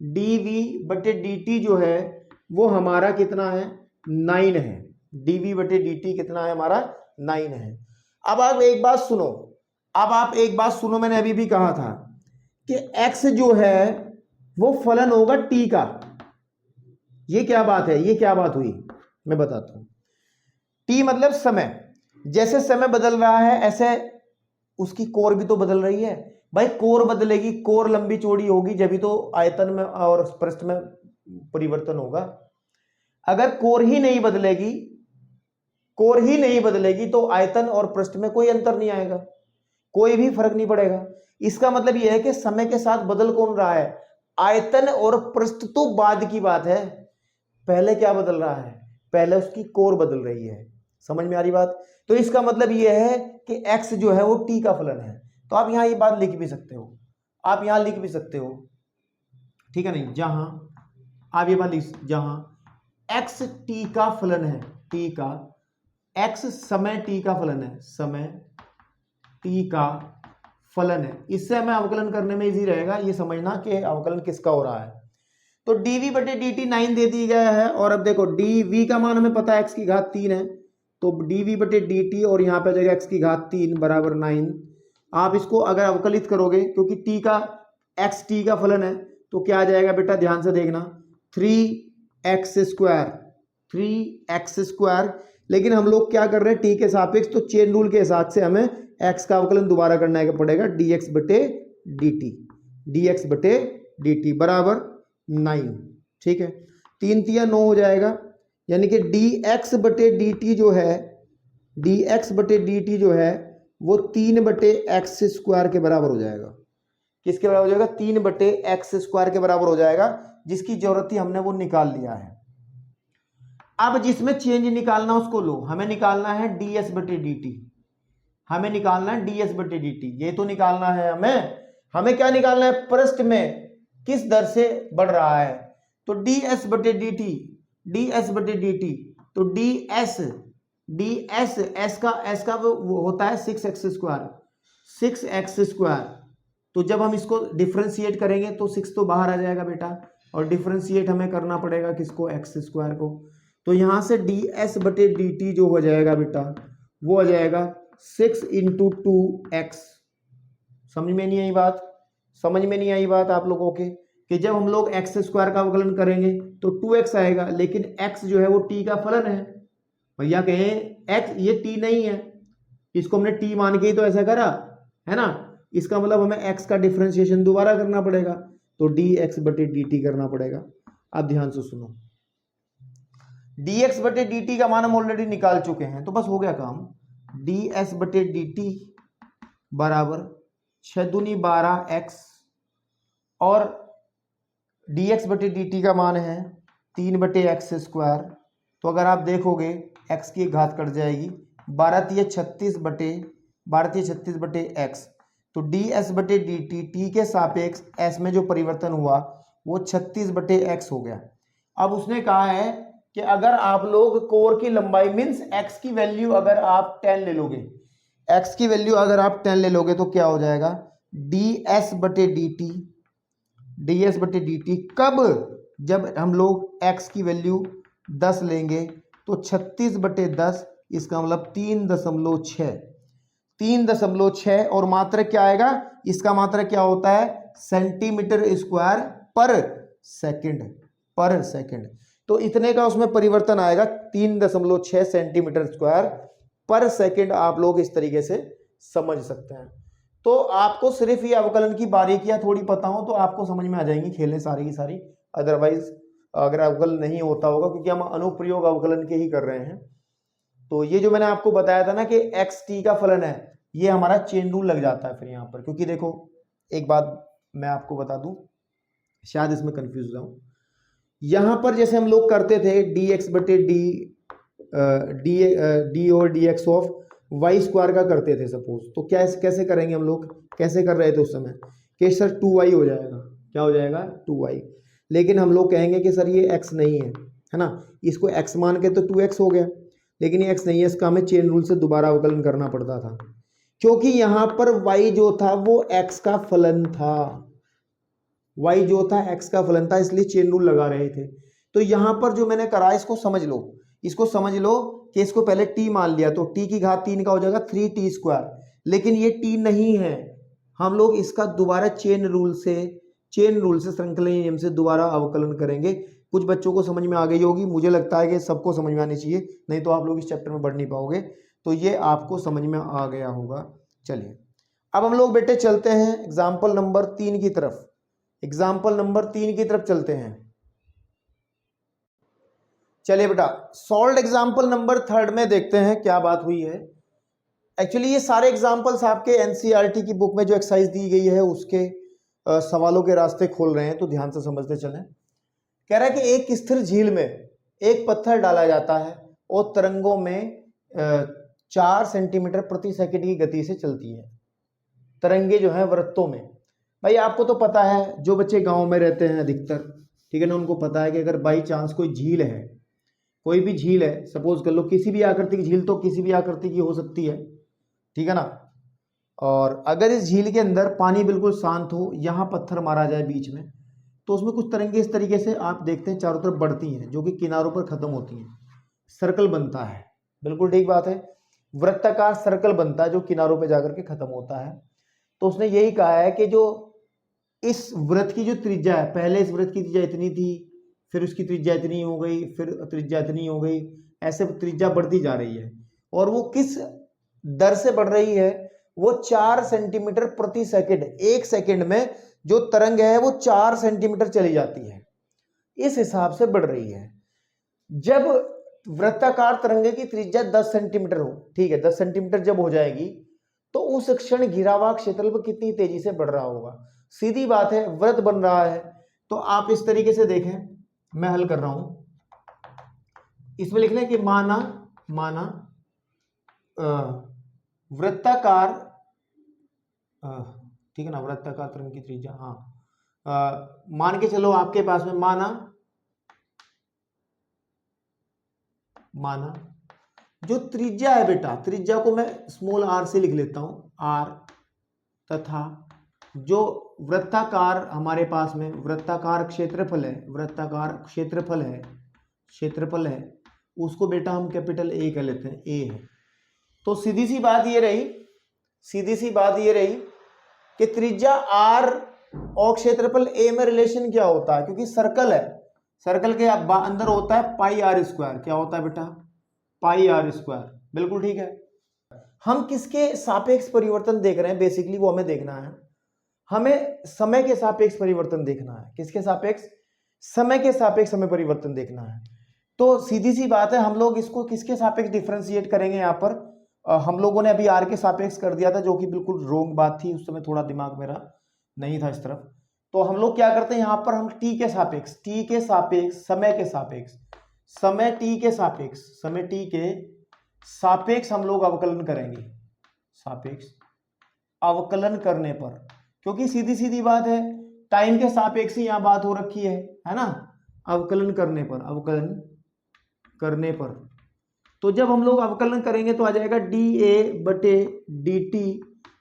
dv/dt जो है वो हमारा कितना है, 9 है। dv/dt कितना है हमारा, 9 है। अब आप एक बात सुनो, मैंने अभी भी कहा था कि x जो है वो फलन होगा t का। ये क्या बात है, ये क्या बात हुई, मैं बताता हूं। t मतलब समय, जैसे समय बदल रहा है ऐसे उसकी कोर भी तो बदल रही है भाई। कोर बदलेगी, कोर लंबी चौड़ी होगी, जब भी तो आयतन में और पृष्ठ में परिवर्तन होगा। अगर कोर ही नहीं बदलेगी तो आयतन और पृष्ठ में कोई अंतर नहीं आएगा, कोई भी फर्क नहीं पड़ेगा। इसका मतलब यह है कि समय के साथ बदल कौन रहा है, आयतन और पृष्ठ तो बाद की बात है, पहले क्या बदल रहा है, पहले उसकी कोर बदल रही है। समझ में आ रही बात। तो इसका मतलब यह है कि x जो है वो t का फलन है। तो आप यहां ये बात लिख भी सकते हो, ठीक है नहीं, जहां आप ये बात लिख, जहां x t का फलन है, x समय t का फलन है, इससे हमें अवकलन करने में इजी रहेगा, ये समझना कि अवकलन किसका हो रहा है। तो dv/dt 9 दे दी गया है, और अब देखो dv का मान हमें पता है x की घात 3 है, तो dv/dt और यहाँ पे आ जाएगा x की घात 3 बराबर 9। आप इसको अगर अवकलित करोगे, क्योंकि t का x t का फलन है, तो क्या आ जाएगा बेटा, ध्यान से देखना, 3x²। लेकिन हम लोग क्या कर रहे हैं, t के सापेक्ष, तो चेन रूल के हिसाब से हमें x का अवकलन दोबारा करना पड़ेगा, dx/dt बराबर 9, ठीक है। 3 तिया 9 हो जाएगा, यानी कि dx/dt जो है वो 3/x² के बराबर हो जाएगा। किसके बराबर हो जाएगा, 3/x² के बराबर हो जाएगा। जिसकी जरूरत थी हमने वो निकाल लिया है। अब जिसमें चेंज निकालना उसको लो, हमें निकालना है ds/dt, ये तो निकालना है हमें क्या निकालना है, पृष्ठ में किस दर से बढ़ रहा है। तो ds/dt, तो ds s का वो होता है 6x²। तो जब हम इसको डिफरेंशिएट करेंगे तो 6 तो बाहर आ जाएगा बेटा, और डिफरेंशिएट हमें करना पड़ेगा किसको, x² को। तो यहां से ds/dt जो हो जाएगा बेटा, वो हो जाएगा 6 × 2x। समझ में नहीं आई बात आप लोगों के, कि जब हम लोग x² का अवकलन करेंगे तो 2x आएगा, लेकिन x जो है वो t का फलन है। भैया कहें x ये t नहीं है, इसको हमने t मान के ही तो ऐसा करा है ना, इसका मतलब हमें x का डिफरेंशिएशन दोबारा करना पड़ेगा, तो dx/dt करना पड़ेगा। अब ध्यान से सुनो, dx/dt का मान हम ऑलरेडी निकाल चुके हैं, तो बस हो गया काम। ds/dt बराबर 6 दूनी 12x, और dx/dt का मान है 3/x²। तो अगर आप देखोगे x की घात कट जाएगी, 12 तिया 36/x, तो ds/dt t के सापेक्ष s में जो परिवर्तन हुआ वो 36/x हो गया। अब उसने कहा है कि अगर आप लोग कोर की लंबाई मीन्स x की वैल्यू अगर आप 10 ले लोगे, तो क्या हो जाएगा, ds/dt कब, जब हम लोग x की वैल्यू 10 लेंगे, तो 36/10 इसका मतलब 3.6, 3.6 और मात्रक क्या आएगा, इसका मात्रक क्या होता है, सेंटीमीटर स्क्वायर पर सेकंड, पर सेकंड। तो इतने का उसमें परिवर्तन आएगा, 3.6 सेंटीमीटर स्क्वायर पर सेकंड। आप लोग इस तरीके से समझ सकते हैं। तो आपको सिर्फ ये अवकलन की बारीकियां थोड़ी पता हो तो आपको समझ में आ जाएंगी खेलें सारी की सारी। अदरवाइज अगर अवकलन नहीं होता होगा, क्योंकि हम अनुप्रयोग अवकलन के ही कर रहे हैं। तो ये जो मैंने आपको बताया था ना कि एक्स टी का फलन है, ये हमारा चेन रूल लग जाता है फिर यहाँ पर। क्योंकि देखो एक बात मैं आपको बता दूं, शायद इसमें कंफ्यूज हो जाऊं। यहां पर जैसे हम लोग करते थे डी एक्स बटे डी और d x of y square का करते थे सपोज, तो क्या कैसे करेंगे हम लोग, कैसे कर रहे थे उस समय कि सर 2y हो जाएगा, क्या हो जाएगा 2y। लेकिन हम लोग कहेंगे कि सर ये x नहीं है ना, इसको x मान के तो 2x हो गया, लेकिन ये x नहीं है, इसका हमें चेन रूल से दोबारा अवकलन करना पड़ता था, क्योंकि यहां पर y जो था वो x का फलन था, y जो था x का फलन था, इसलिए चेन रूल लगा रहे थे। तो यहां पर जो मैंने करा इसको समझ लो, इसको समझ लो कि इसको पहले t मान लिया तो t की घात 3 का हो जाएगा 3t स्क्वायर, लेकिन ये t नहीं है। हम लोग इसका दोबारा चेन रूल से श्रृंखला नियम से दोबारा अवकलन करेंगे। कुछ बच्चों को समझ में आ गई होगी, मुझे लगता है कि सबको समझ में आनी चाहिए, नहीं तो आप लोग इस चैप्टर में बढ़ नहीं पाओगे। तो ये आपको समझ में आ गया होगा। चलिए अब हम लोग बेटे चलते हैं एग्जाम्पल नंबर 3 की तरफ, एग्जाम्पल नंबर 3 की तरफ चलते हैं। चलिए बेटा सॉल्व एग्जाम्पल नंबर 3 में देखते हैं क्या बात हुई है। एक्चुअली ये सारे एग्जाम्पल्स आपके एनसीईआरटी की बुक में जो एक्सरसाइज दी गई है उसके सवालों के रास्ते खोल रहे हैं, तो ध्यान से समझते चलें। कह रहा है कि एक स्थिर झील में एक पत्थर डाला जाता है और तरंगों में 4 सेंटीमीटर प्रति सेकंड की गति से चलती है। तरंगे जो हैं वृत्तों में, भाई आपको तो पता है, जो बच्चे गांव में रहते हैं अधिकतर, ठीक है ना, उनको पता है कि अगर बाई चांस कोई झील है, कोई भी झील है, सपोज कर लो किसी भी आकृति की झील, तो किसी भी आकृति की हो सकती है, ठीक है ना, और अगर इस झील के अंदर पानी बिल्कुल शांत हो, यहाँ पत्थर मारा जाए बीच में, तो उसमें कुछ तरंगे इस तरीके से आप देखते हैं चारों तरफ बढ़ती हैं, जो कि किनारों पर खत्म होती हैं, सर्कल बनता है। बिल्कुल ठीक बात है, वृत्ताकार सर्कल बनता है जो किनारों पर जाकर के खत्म होता है। तो उसने यही कहा है कि जो इस वृत्त की जो त्रिज्या है, पहले इस वृत्त की त्रिज्या इतनी थी, फिर उसकी त्रिज्या इतनी हो गई, फिर त्रिज्या इतनी हो गई, ऐसे त्रिज्या बढ़ती जा रही है। और वो किस दर से बढ़ रही है, वो 4 सेंटीमीटर प्रति सेकंड, एक सेकंड में जो तरंग है वो 4 सेंटीमीटर चली जाती है, इस हिसाब से बढ़ रही है। जब वृत्ताकार तरंगे की त्रिज्या 10 सेंटीमीटर हो, ठीक है, 10 सेंटीमीटर जब हो जाएगी तो उस क्षण घिरावा क्षेत्र पर कितनी तेजी से बढ़ रहा होगा। सीधी बात है, वृत्त बन रहा है, तो आप इस तरीके से देखें, मैं हल कर रहा हूं, इसमें लिख लें कि माना वृत्ताकार, ठीक है ना, वृत्ताकार तरंग की त्रिज्या, हाँ, मान के चलो आपके पास में माना जो त्रिज्या है बेटा, त्रिज्या को मैं स्मॉल r से लिख लेता हूं, r, तथा जो वृत्ताकार हमारे पास में वृत्ताकार क्षेत्रफल है, वृत्ताकार क्षेत्रफल है, उसको बेटा हम कैपिटल A कर लेते हैं, A है। तो सीधी सी बात ये रही कि त्रिज्या r और क्षेत्रफल A में रिलेशन क्या होता है, क्योंकि सर्कल है, सर्कल के अंदर होता है पाई r स्क्वायर, क्या होता है बेटा, पाई r स्क्वायर, बिल्कुल ठीक है। हम किसके सापेक्ष परिवर्तन देख रहे हैं, बेसिकली वो हमें देखना है, हमें समय के सापेक्ष परिवर्तन देखना है। किसके सापेक्ष, समय के सापेक्ष हमें परिवर्तन देखना है। तो सीधी सी बात है, हम लोग इसको किसके सापेक्ष डिफरेंशिएट करेंगे। यहाँ पर हम लोगों ने अभी r के सापेक्ष कर दिया था, जो कि बिल्कुल रोंग बात थी, उस समय थोड़ा दिमाग मेरा नहीं था इस तरफ। तो हम लोग क्या करते हैं, यहाँ पर हम t के सापेक्ष, समय के सापेक्ष, समय t के सापेक्ष हम लोग अवकलन करेंगे, सापेक्ष अवकलन करने पर, क्योंकि सीधी सीधी बात है, टाइम के सापेक्ष ही यहाँ बात हो रखी है ना, अवकलन करने पर। तो जब हम लोग अवकलन करेंगे तो आ जाएगा dA/dt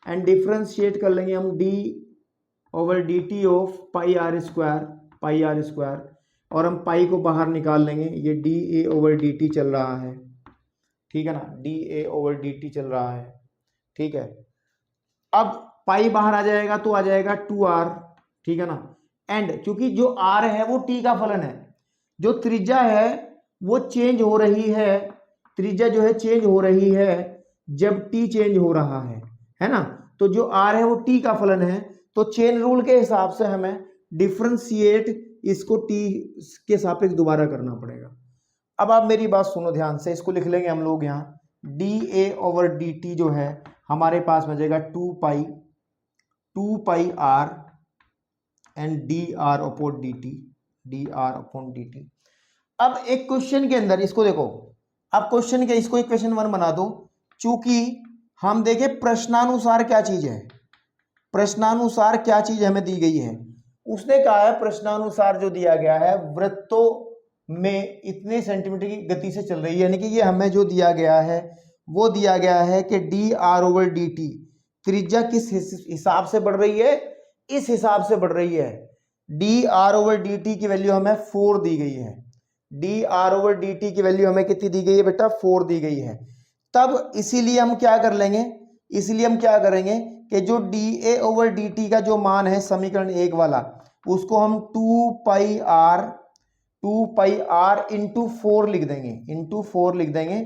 एंड डिफरेंशिएट कर लेंगे हम d/dt of pi r square, और हम पाई को बाहर निकाल लेंगे, ये dA/dt चल रहा है, ठीक है ना, dA/dt चल रहा है, ठीक है। अब पाई बाहर आ जाएगा तो आ जाएगा 2r, ठीक है ना। एंड क्योंकि जो r है वो t का फलन है, जो त्रिज्या है वो चेंज हो रही है, त्रिज्या जो है चेंज हो रही है जब t चेंज हो रहा है ना। तो जो r है वो t का फलन है, तो चेन रूल के हिसाब से हमें डिफरेंशिएट इसको t के सापेक्ष दोबारा करना पड़ेगा। अब आप मेरी बात सुनो ध्यान से, इसको लिख लेंगे हम लोग यहाँ dA/dt जो है हमारे पास बचेगा 2 पाई r एंड dr/dt। अब एक क्वेश्चन के अंदर इसको देखो, अब क्वेश्चन के इसको इक्वेशन 1 बना दो, चूंकि हम देखें प्रश्नानुसार क्या चीज है, प्रश्नानुसार क्या चीज हमें दी गई है। उसने कहा है प्रश्नानुसार जो दिया गया है वृत्तों में इतने सेंटीमीटर की गति से चल रही है, यानी कि ये हमें जो दिया गया है वो दिया गया है कि dr/dt त्रिज्या किस हिसाब से बढ़ रही है, इस हिसाब से बढ़ रही है। dr/dt की वैल्यू हमें 4 दी गई है, dr/dt की वैल्यू हमें कितनी दी गई है बेटा, 4 दी गई है। तब इसीलिए हम क्या कर लेंगे, इसलिए हम क्या करेंगे कि जो dA/dt का जो मान है समीकरण 1 वाला, उसको हम 2 पाई r इंटू 4 लिख देंगे, इंटू 4 लिख देंगे।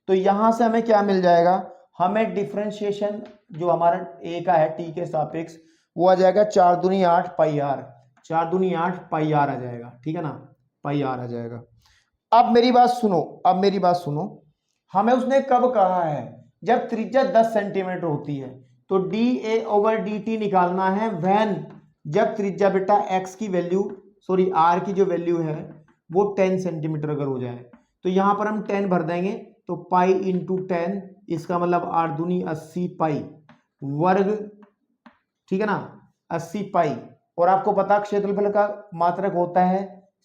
तो यहां से हमें क्या मिल जाएगा, हमें डिफरेंशिएशन जो हमारा a का है t के सापेक्ष वो आ जाएगा 4 दूनी 8 पाई r, 4 दूनी 8 पाई r आ जाएगा, ठीक है ना, पाई r आ जाएगा। अब मेरी बात सुनो, अब मेरी बात सुनो, हमें उसने कब कहा है, जब त्रिज्या 10 सेंटीमीटर होती है। तो dA/dt निकालना है व्हेन, जब त्रिज्या बेटा x की वैल्यू सॉरी r की जो वैल्यू है वो 10 सेंटीमीटर अगर हो जाए, तो यहां पर हम 10 भर देंगे, तो पाई इंटू 10, इसका मतलब 8 दूनी 80 पाई वर्ग, ठीक है ना, 80 पाई। और आपको पता क्षेत्रफल का मात्रक होता है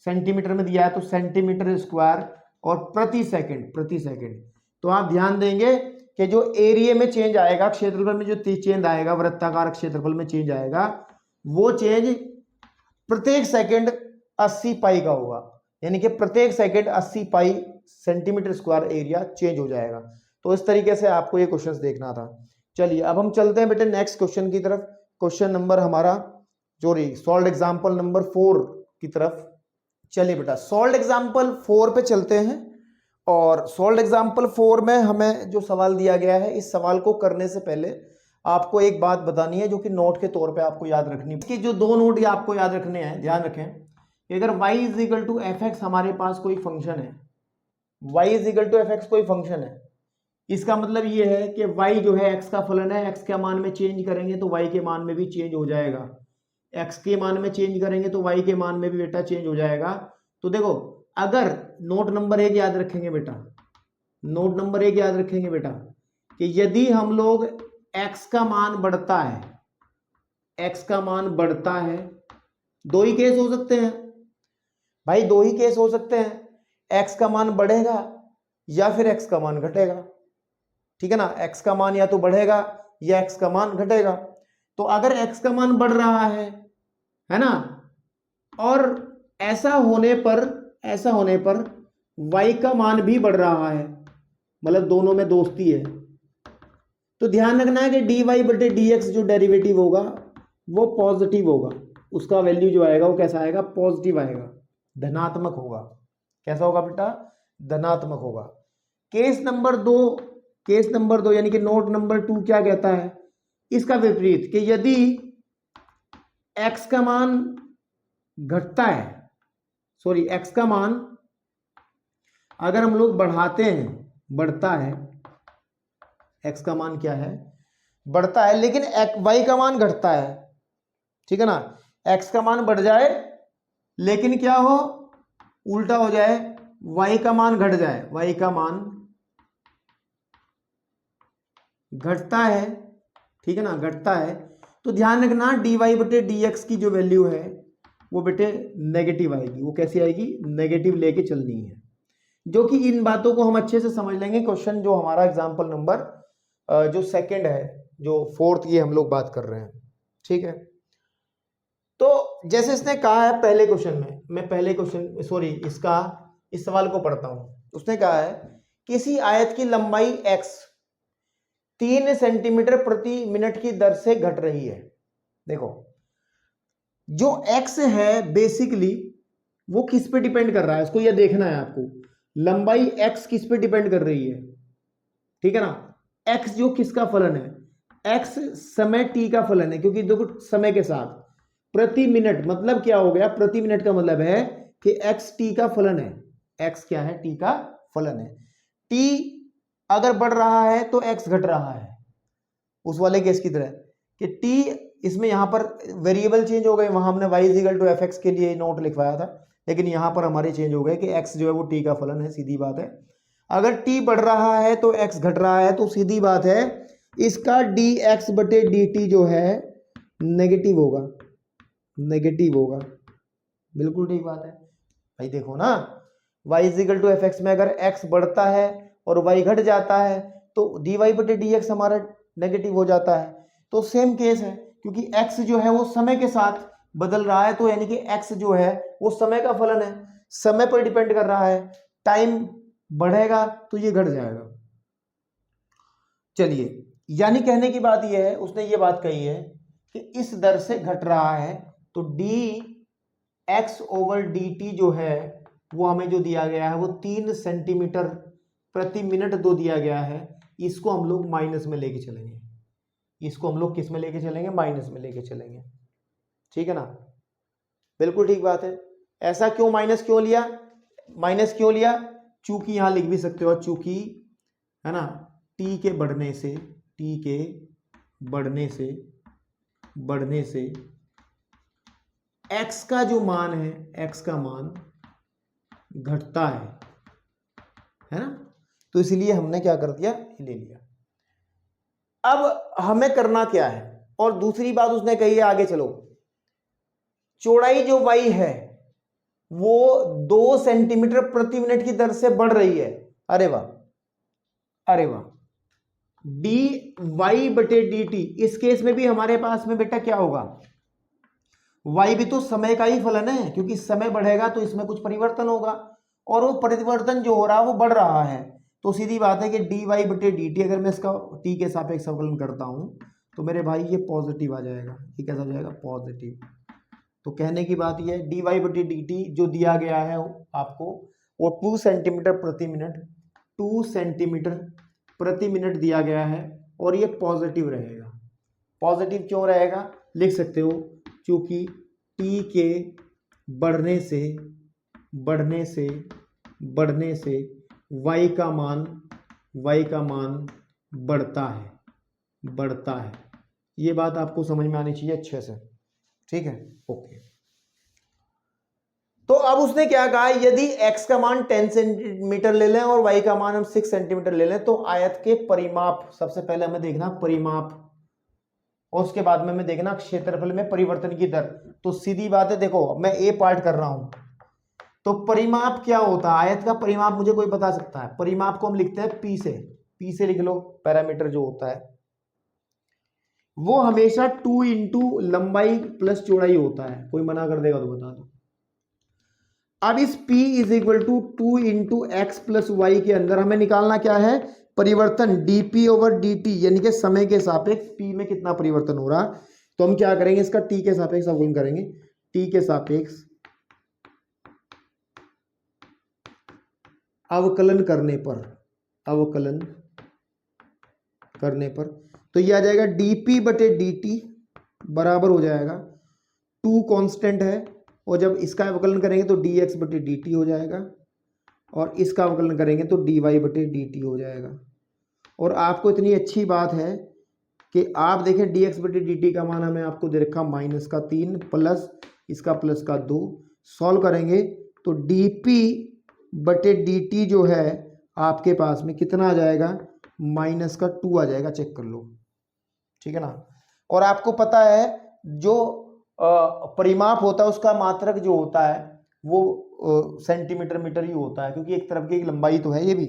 सेंटीमीटर में दिया है तो सेंटीमीटर स्क्वायर और प्रति सेकंड, प्रति सेकंड। तो आप ध्यान देंगे कि जो एरिया में चेंज आएगा, क्षेत्रफल में जो चेंज आएगा, वृत्ताकार क्षेत्रफल में चेंज आएगा, वो चेंज प्रत्येक सेकंड 80 पाई का होगा, यानी कि प्रत्येक सेकंड 80 पाई सेंटीमीटर स्क्वायर एरिया चेंज हो जाएगा। तो इस तरीके से आपको ये क्वेश्चन देखना था। चलिए अब हम चलते हैं बेटे नेक्स्ट क्वेश्चन की तरफ, क्वेश्चन नंबर हमारा सॉल्व एग्जाम्पल नंबर 4 की तरफ। चलिए बेटा सॉल्व एग्जाम्पल 4 पे चलते हैं, और सॉल्व एग्जाम्पल 4 में हमें जो सवाल दिया गया है, इस सवाल को करने से पहले आपको एक बात बतानी है जो कि नोट के तौर पे आपको याद रखनी है। इसकी जो 2 नोट आपको याद रखने हैं, ध्यान रखें कि अगर y is to f x हमारे पास कोई फंक्शन है, y is to f x कोई फंक्शन है, इसका मतलब ये है कि y जो है x का फलन है, x के मान में चेंज करेंगे तो y के मान में भी चेंज हो जाएगा, x के मान में चेंज करेंगे तो y के मान में भी बेटा चेंज हो जाएगा। तो देखो अगर नोट नंबर 1 याद रखेंगे बेटा, नोट नंबर 1 याद रखेंगे बेटा कि यदि हम लोग x का मान बढ़ता है, x का मान बढ़ता है, 2 ही केस हो सकते हैं भाई, 2 ही केस हो सकते हैं, x का मान बढ़ेगा या फिर x का मान घटेगा, ठीक है ना, x का मान या तो बढ़ेगा या x का मान घटेगा। तो अगर x का मान बढ़ रहा है ना, और ऐसा होने पर y का मान भी बढ़ रहा है, मतलब दोनों में दोस्ती है, तो ध्यान रखना है कि dy/dx जो डेरिवेटिव होगा वो पॉजिटिव होगा, उसका वैल्यू जो आएगा वो कैसा आएगा, पॉजिटिव आएगा, धनात्मक होगा। कैसा होगा बेटा, धनात्मक होगा। केस नंबर 2 यानी कि नोट नंबर 2 क्या कहता है, इसका विपरीत, कि यदि x का मान घटता है, सॉरी x का मान अगर हम लोग बढ़ाते हैं, बढ़ता है, x का मान क्या है, बढ़ता है, लेकिन y का मान घटता है, ठीक है ना, x का मान बढ़ जाए लेकिन क्या हो, उल्टा हो जाए, y का मान घट जाए, y का मान घटता है, ठीक है ना, घटता है, तो ध्यान रखना dy/dx की जो वैल्यू है वो बेटे नेगेटिव आएगी। वो कैसी आएगी, नेगेटिव लेके चलनी है, जो कि इन बातों को हम अच्छे से समझ लेंगे। क्वेश्चन जो हमारा एग्जाम्पल नंबर जो सेकंड है, जो 4th ये हम लोग बात कर रहे हैं, ठीक है। तो जैसे इसने कहा है पहले क्वेश्चन में, मैं पहले क्वेश्चन इस सवाल को पढ़ता हूं। उसने कहा है किसी आयत की लंबाई x 3 सेंटीमीटर प्रति मिनट की दर से घट रही है। देखो जो x है बेसिकली वो किस पे डिपेंड कर रहा है, इसको ये देखना है आपको। लंबाई x किस पे डिपेंड कर रही है, ठीक है ना। x जो किसका फलन है, x समय t का फलन है, क्योंकि देखो समय के साथ प्रति मिनट मतलब क्या हो गया, प्रति मिनट का मतलब है कि x t का फलन है। x क्या है, t का फलन है। t अगर बढ़ रहा है तो x घट रहा है, उस वाले केस की तरह कि t इसमें यहां पर वेरिएबल चेंज हो गए। वहां हमने y इक्वल टू fx के लिए नोट लिखवाया था, लेकिन यहां पर हमारे चेंज हो गए कि x जो है वो t का फलन है। सीधी बात है, अगर t बढ़ रहा है तो x घट रहा है, तो सीधी बात है इसका dx बटे dt जो है नेगेटिव होगा, नेगेटिव होगा। बिल्कुल ठीक बात है भाई। देखो ना y इक्वल टू fx में अगर x बढ़ता है और y घट जाता है तो dy बटे dx हमारा नेगेटिव हो जाता है। तो सेम केस है, क्योंकि x जो है वो समय के साथ बदल रहा है, तो यानी कि x जो है वो समय का फलन है, समय पर डिपेंड कर रहा है। टाइम बढ़ेगा तो ये घट जाएगा। चलिए, यानी कहने की बात यह है, उसने ये बात कही है कि इस दर से घट रहा है, तो dx ओवर dt जो है वो हमें जो दिया गया है वो 3 सेंटीमीटर प्रति मिनट दो दिया गया है। इसको हम लोग माइनस में लेके चलेंगे, इसको हम लोग किस में लेके चलेंगे, माइनस में लेके चलेंगे, ठीक है ना। बिल्कुल ठीक बात है। ऐसा क्यों माइनस क्यों लिया, माइनस क्यों लिया, चूंकि यहां लिख भी सकते हो, चूंकि है ना t के बढ़ने से, t के बढ़ने से x का जो मान है, x का मान घटता है ना। तो इसलिए हमने क्या कर दिया, ले लिया। अब हमें करना क्या है, और दूसरी बात उसने कही है, आगे चलो, चौड़ाई जो y है वो 2 सेंटीमीटर प्रति मिनट की दर से बढ़ रही है। अरे वाह, अरे वाह। dy बटे dt, इस केस में भी हमारे पास में बेटा क्या होगा, y भी तो समय का ही फलन है, क्योंकि समय बढ़ेगा तो इसमें कुछ परिवर्तन होगा, और वो परिवर्तन जो हो रहा है वो बढ़ रहा है। तो सीधी बात है कि dy बटे dt अगर मैं इसका t के सापेक्ष अवकलन करता हूं तो मेरे भाई ये पॉजिटिव आ जाएगा। ये कैसा हो जाएगा, पॉजिटिव। तो कहने की बात ये है dy बटे dt जो दिया गया है आपको वो 2 सेंटीमीटर प्रति मिनट, 2 सेंटीमीटर प्रति मिनट दिया गया है, और ये पॉजिटिव रहेगा। पॉजिटिव क्यों रहेगा, लिख सकते हो, क्योंकि t के बढ़ने से y का मान बढ़ता है। ये बात आपको समझ में आनी चाहिए अच्छे से, ठीक है, ओके। तो अब उसने क्या कहा, यदि x का मान 10 सेंटीमीटर ले लें और y का मान हम 6 सेंटीमीटर ले लें, तो आयत के परिमाप, सबसे पहले हमें देखना परिमाप, और उसके बाद में हमें देखना क्षेत्रफल में परिवर्तन की दर। तो सीधी बात है, देखो मैं ए पार्ट कर रहा हूं, तो परिमाप क्या होता है, आयत का परिमाप मुझे कोई बता सकता है। परिमाप को हम लिखते हैं पी से लिख लो, पैरामीटर जो होता है वो हमेशा 2 इंटू लंबाई प्लस चौड़ाई होता है। कोई मना कर देगा तो बता दो। अब इस p is equal to 2 into x plus y के अंदर हमें निकालना क्या है, परिवर्तन dp ओवर dt, यानी कि समय के सापेक्ष p में कितना परिवर्तन हो रहा। तो हम क्या करेंगे, इसका t के सापेक्ष अवकलन करेंगे। t के सापेक्ष अवकलन करने पर तो ये आ जाएगा dp बटे dt बराबर हो जाएगा 2 कांस्टेंट है, और जब इसका अवकलन करेंगे तो dx बटे dt हो जाएगा, और इसका अवकलन करेंगे तो dy बटे dt हो जाएगा। और आपको इतनी अच्छी बात है कि आप देखें dx बटे dt का मान हमें आपको दे रखा -3 प्लस इसका प्लस का 2, सॉल्व करेंगे तो dp बटे dt जो है आपके पास में कितना आ जाएगा, -2 आ जाएगा। चेक कर लो, ठीक है ना। और आपको पता है जो परिमाप होता है उसका मात्रक जो होता है वो सेंटीमीटर मीटर ही होता है, क्योंकि एक तरफ की लंबाई तो है ये भी।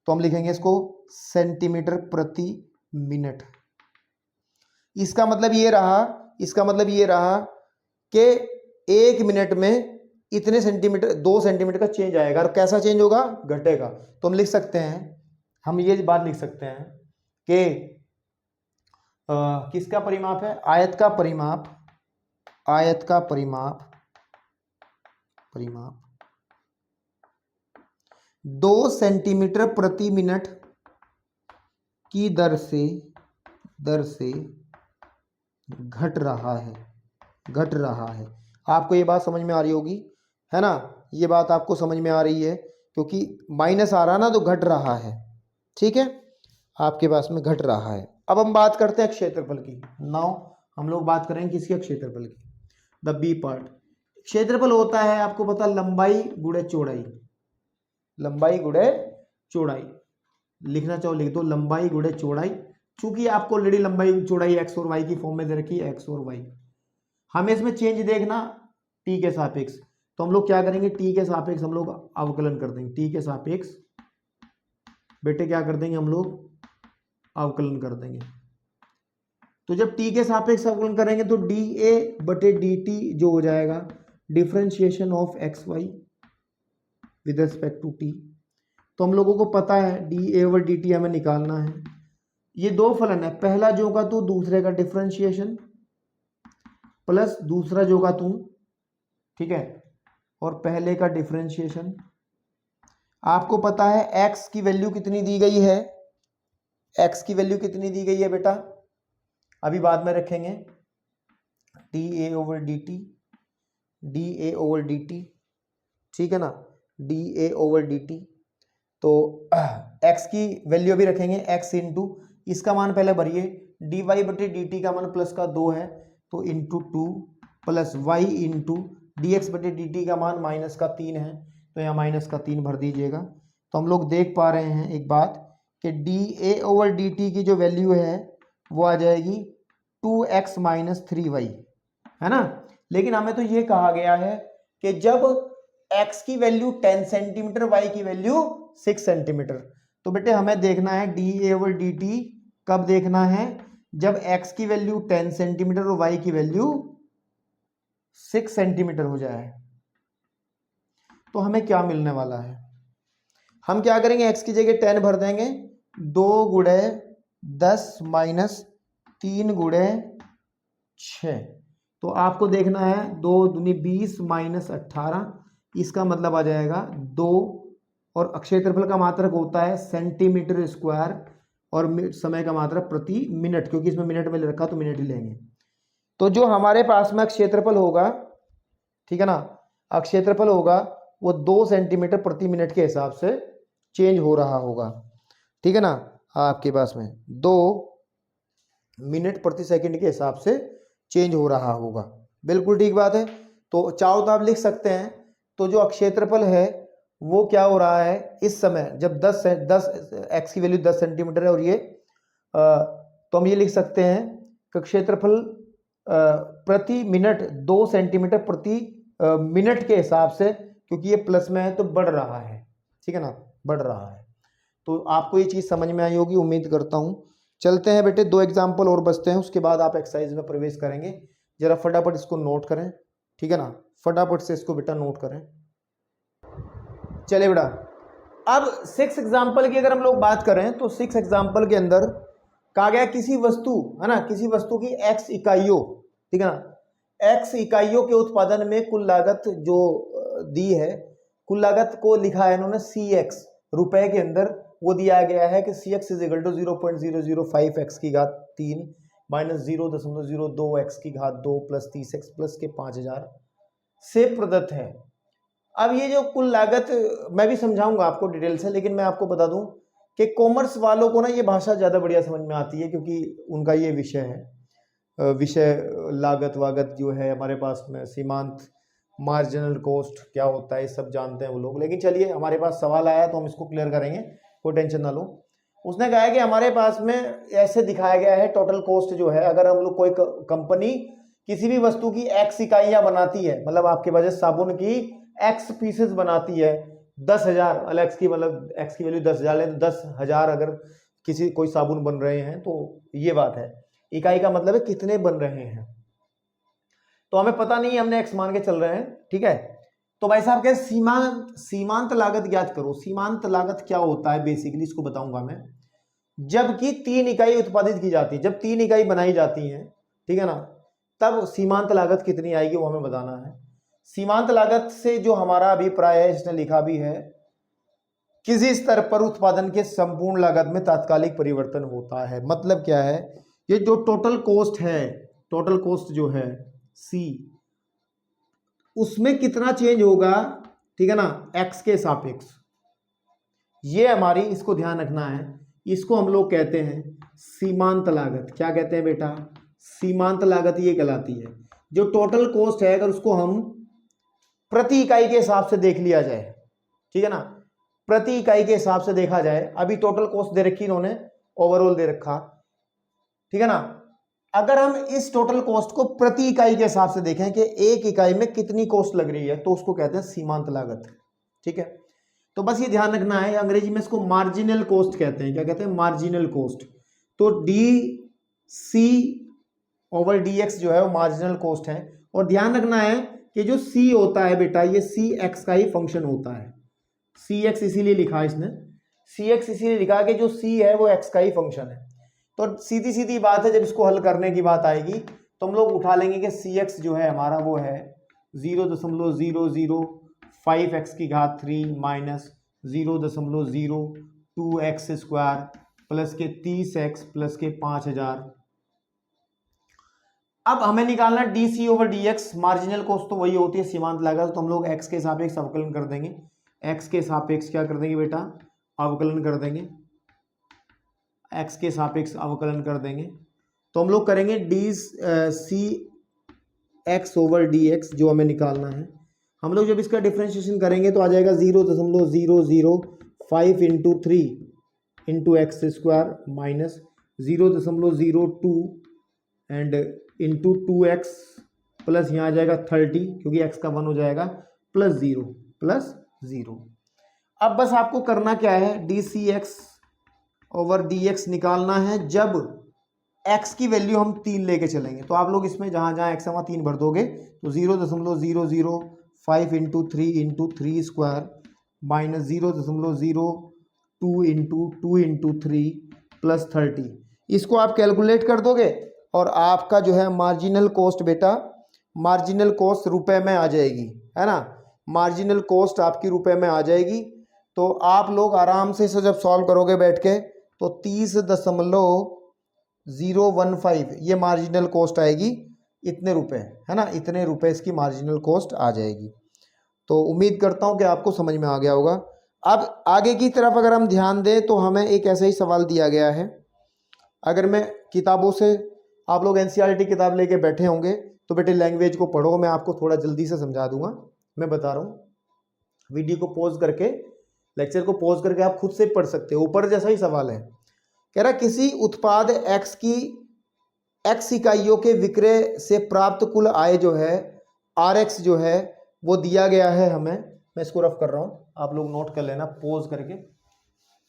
तो हम लिखेंगे इसको सेंटीमीटर प्रति मिनट। इसका मतलब ये रहा कि 1 मिनट में इतने सेंटीमीटर, 2 सेंटीमीटर का चेंज आएगा। और कैसा चेंज होगा, घटेगा। तो हम लिख सकते हैं हम ये बात लिख सकते हैं कि किसका परिमाप है, आयत का परिमाप, आयत का परिमाप 2 सेंटीमीटर प्रति मिनट की दर से घट रहा है। आपको ये बात समझ में आ रही होगी, है ना, ये बात आपको समझ में आ रही है, क्योंकि माइनस आ रहा ना तो घट रहा है, ठीक है, आपके पास में घट रहा है। अब हम बात करते हैं क्षेत्रफल की। नाउ हम लोग बात करेंगे किसके, क्षेत्रफल की, द बी पार्ट। क्षेत्रफल होता है आपको पता लंबाई गुणे चौड़ाई, लंबाई गुणे चौड़ाई, लिखना चाहो लिख दो, लंबाई गुणे चौड़ाई। चूंकि आपको ऑलरेडी लंबाई चौड़ाई एक्स और वाई की फॉर्म में दे रखी है, एक्स और वाई, हमें इसमें चेंज देखना टी के सापेक्ष, तो हम लोग क्या करेंगे, टी के सापेक्ष हम लोग अवकलन कर देंगे, टी के सापेक्ष बेटे क्या कर देंगे हम लोग, अवकलन कर देंगे। तो जब टी के सापेक्ष अवकलन करेंगे तो डी ए बटे डी टी जो हो जाएगा differentiation of x y with respect to t. तो हम लोगों को पता है d a over d t हमें निकालना है। ये दो फलन है, पहला जो का तू दूसरे का डिफरेंशिएशन प्लस दूसरा जो का तू, ठीक है, और पहले का डिफरेंशिएशन। आपको पता है x की वैल्यू कितनी दी गई है, x की वैल्यू कितनी दी गई है बेटा, अभी बाद में रखेंगे, d a over d t, d a over d t, ठीक है ना, d a over d t. तो x की वैल्यू भी रखेंगे, x इंटू इसका मान पहले भरिए, डी वाई बटे डी टी का मान प्लस का 2 है तो into 2 plus y into d x बटे डी टी का मान माइनस का 3 है तो यहाँ माइनस का 3 भर दीजिएगा। तो हम लोग देख पा रहे हैं एक बात कि D a over d T की जो वैल्यू है वो आ जाएगी 2x माइनस 3y, है ना। लेकिन हमें तो ये कहा गया है कि जब x की वैल्यू 10 सेंटीमीटर, y की वैल्यू 6 सेंटीमीटर, तो बेटे हमें देखना है d a over d T कब देखना है, जब x की वैल्यू 10 सेंटीमीटर और y की वैल्यू 6 सेंटीमीटर हो जाए। तो हमें क्या मिलने वाला है, हम क्या करेंगे, x की जगह 10 भर देंगे, 2 गुणे 10 माइनस 3 गुणे 6, तो आपको देखना है 2 दूनी 20 माइनस 18, इसका मतलब आ जाएगा 2, और क्षेत्रफल का मात्रक होता है सेंटीमीटर स्क्वायर और समय का मात्रक प्रति मिनट, क्योंकि इसमें मिनट में ले रखा तो मिनट ही लेंगे। तो जो हमारे पास में क्षेत्रफल होगा, ठीक है ना, क्षेत्रफल होगा वो 2 सेंटीमीटर प्रति मिनट के हिसाब से चेंज हो रहा होगा, ठीक है ना, आपके पास में 2 मिनट प्रति सेकंड के हिसाब से चेंज हो रहा होगा, बिल्कुल ठीक बात है। तो चाहो तो आप लिख सकते हैं, तो जो क्षेत्रफल है वो क्या हो रहा है इस समय, जब 10 x की वैल्यू 10 सेंटीमीटर है और ये तो हम ये लिख सकते हैं कि क्षेत्रफल प्रति मिनट 2 सेंटीमीटर प्रति मिनट के हिसाब से, क्योंकि ये प्लस में है तो बढ़ रहा है, ठीक है ना, बढ़ रहा है। तो आपको ये चीज़ समझ में आई होगी, उम्मीद करता हूँ। चलते हैं बेटे, 2 एग्जाम्पल और बचते हैं, उसके बाद आप एक्सरसाइज में प्रवेश करेंगे। जरा फटाफट इसको नोट करें, ठीक है ना, फटाफट से इसको बेटा नोट करें। चलिए बेटा, अब 6 एग्जाम्पल की अगर हम लोग बात करें तो 6 एग्जाम्पल के अंदर कहा गया किसी वस्तु, है ना, किसी वस्तु की x इकाइयों, ठीक है ना, x इकाइयों के उत्पादन में कुल लागत जो दी है, कुल लागत को लिखा है इन्होंने cx रुपए के अंदर, वो दिया गया है कि cx is equal to 0.005 x की घात 3 माइनस 0.02 x की घात 2 प्लस 30x प्लस के 5000 से प्रदत्त है। अब ये जो कुल लागत मैं भी समझाऊंगा आपको डिटेल से, लेकिन मैं आपको बता दूं कि कॉमर्स वालों को ना ये भाषा ज़्यादा बढ़िया समझ में आती है, क्योंकि उनका ये विषय है, विषय लागत वागत जो है हमारे पास में, सीमांत, मार्जिनल कॉस्ट क्या होता है, ये सब जानते हैं वो लोग। लेकिन चलिए, हमारे पास सवाल आया तो हम इसको क्लियर करेंगे, कोई टेंशन ना लो। उसने कहा है कि हमारे पास में ऐसे दिखाया गया है टोटल कॉस्ट जो है, अगर हम लोग कोई कंपनी किसी भी वस्तु की x इकाइयाँ बनाती है, मतलब आपके पास साबुन की x पीसेस बनाती है 10,000, x की मतलब x की वैल्यू 10,000 है तो 10,000 अगर किसी कोई साबुन बन रहे हैं, तो ये बात है। इकाई का मतलब है कितने बन रहे हैं, तो हमें पता नहीं, हमने x मान के चल रहे हैं, ठीक है। तो भाई साहब क्या सीमांत लागत ज्ञात करो। सीमांत लागत क्या होता है बेसिकली, इसको बताऊंगा मैं। जबकि 3 इकाई उत्पादित की जाती है, जब 3 इकाई बनाई जाती है, ठीक है ना, तब सीमांत लागत कितनी आएगी वो हमें बताना है। सीमांत लागत से जो हमारा अभिप्राय है, इसने लिखा भी है, किसी स्तर पर उत्पादन के संपूर्ण लागत में तात्कालिक परिवर्तन होता है। मतलब क्या है, ये जो टोटल कॉस्ट है, टोटल कॉस्ट जो है सी, उसमें कितना चेंज होगा, ठीक है ना, एक्स के सापेक्ष। ये हमारी, इसको ध्यान रखना है, इसको हम लोग कहते हैं सीमांत लागत। क्या कहते हैं बेटा, सीमांत लागत ये कहलाती है। जो टोटल कॉस्ट है, अगर उसको हम प्रति इकाई के हिसाब से देख लिया जाए, ठीक है ना, प्रति इकाई के हिसाब से देखा जाए, अभी टोटल कॉस्ट दे रखी इन्होंने, ओवरऑल दे रखा, ठीक है ना। अगर हम इस टोटल कॉस्ट को प्रति इकाई के हिसाब से देखें कि एक इकाई में कितनी कॉस्ट लग रही है, तो उसको कहते हैं सीमांत लागत, ठीक है। तो बस ये ध्यान रखना है, अंग्रेजी में इसको मार्जिनल कॉस्ट कहते हैं। क्या कहते हैं, मार्जिनल कॉस्ट। तो d c over d x जो है वो मार्जिनल कॉस्ट है। और ध्यान रखना है कि जो सी होता है बेटा, ये सी एक्स का ही फंक्शन होता है। सी एक्स इसीलिए लिखा है इसने, सी एक्स इसीलिए लिखा कि जो सी है वो एक्स का ही फंक्शन है। तो सीधी सीधी बात है, जब इसको हल करने की बात आएगी तो हम लोग उठा लेंगे कि सी एक्स जो है हमारा वो है 0.005 की घात 3 माइनस 0.02 एक्स स्क्वायर प्लस के 30x प्लस के 5000। अब हमें निकालना d c over d x. Marginal cost तो वही होती है सीमांत लागत, तो हम लोग एक्स के सापेक्ष अवकलन कर देंगे। एक्स के सापेक्ष क्या कर देंगे बेटा, अवकलन कर देंगे, एक्स के सापेक्ष अवकलन कर देंगे। तो हम लोग करेंगे d c x over d x, जो हमें निकालना है। हम लोग जब इसका डिफ्रेंशिएशन करेंगे तो आ जाएगा 0.005 into 3 into x square minus 0.02 and into 2x plus यहाँ आ जाएगा 30, क्योंकि x का 1 हो जाएगा, प्लस 0। अब बस आपको करना क्या है, d c x over d x निकालना है जब x की वैल्यू हम 3 लेके चलेंगे। तो आप लोग इसमें जहाँ जहाँ x है वहाँ 3 भर दोगे, तो 0.005 into 3 into 3 square minus 0.02 into 2 into 3 plus 30। इसको आप कैलकुलेट कर दोगे और आपका जो है मार्जिनल कॉस्ट बेटा, मार्जिनल कॉस्ट रुपए में आ जाएगी, है ना। मार्जिनल कॉस्ट आपकी रुपए में आ जाएगी। तो आप लोग आराम से इसे जब सॉल्व करोगे बैठ के, तो 30.015 ये मार्जिनल कॉस्ट आएगी, इतने रुपए, है ना, इतने रुपए इसकी मार्जिनल कॉस्ट आ जाएगी। तो उम्मीद करता हूँ कि आपको समझ में आ गया होगा। अब आगे की तरफ अगर हम ध्यान दें तो हमें एक ऐसा ही सवाल दिया गया है। अगर मैं किताबों से, आप लोग एनसीईआरटी किताब लेके बैठे होंगे तो बेटे लैंग्वेज को पढ़ो, मैं आपको थोड़ा जल्दी से समझा दूंगा। मैं बता रहा हूँ, वीडियो को पॉज करके, लेक्चर को पॉज करके आप खुद से पढ़ सकते हो। ऊपर जैसा ही सवाल है, कह रहा किसी उत्पाद x की x इकाइयों के विक्रय से प्राप्त कुल आय जो है rx जो है वो दिया गया है हमें। मैं इसको रफ कर रहा हूँ, आप लोग नोट कर लेना पॉज करके,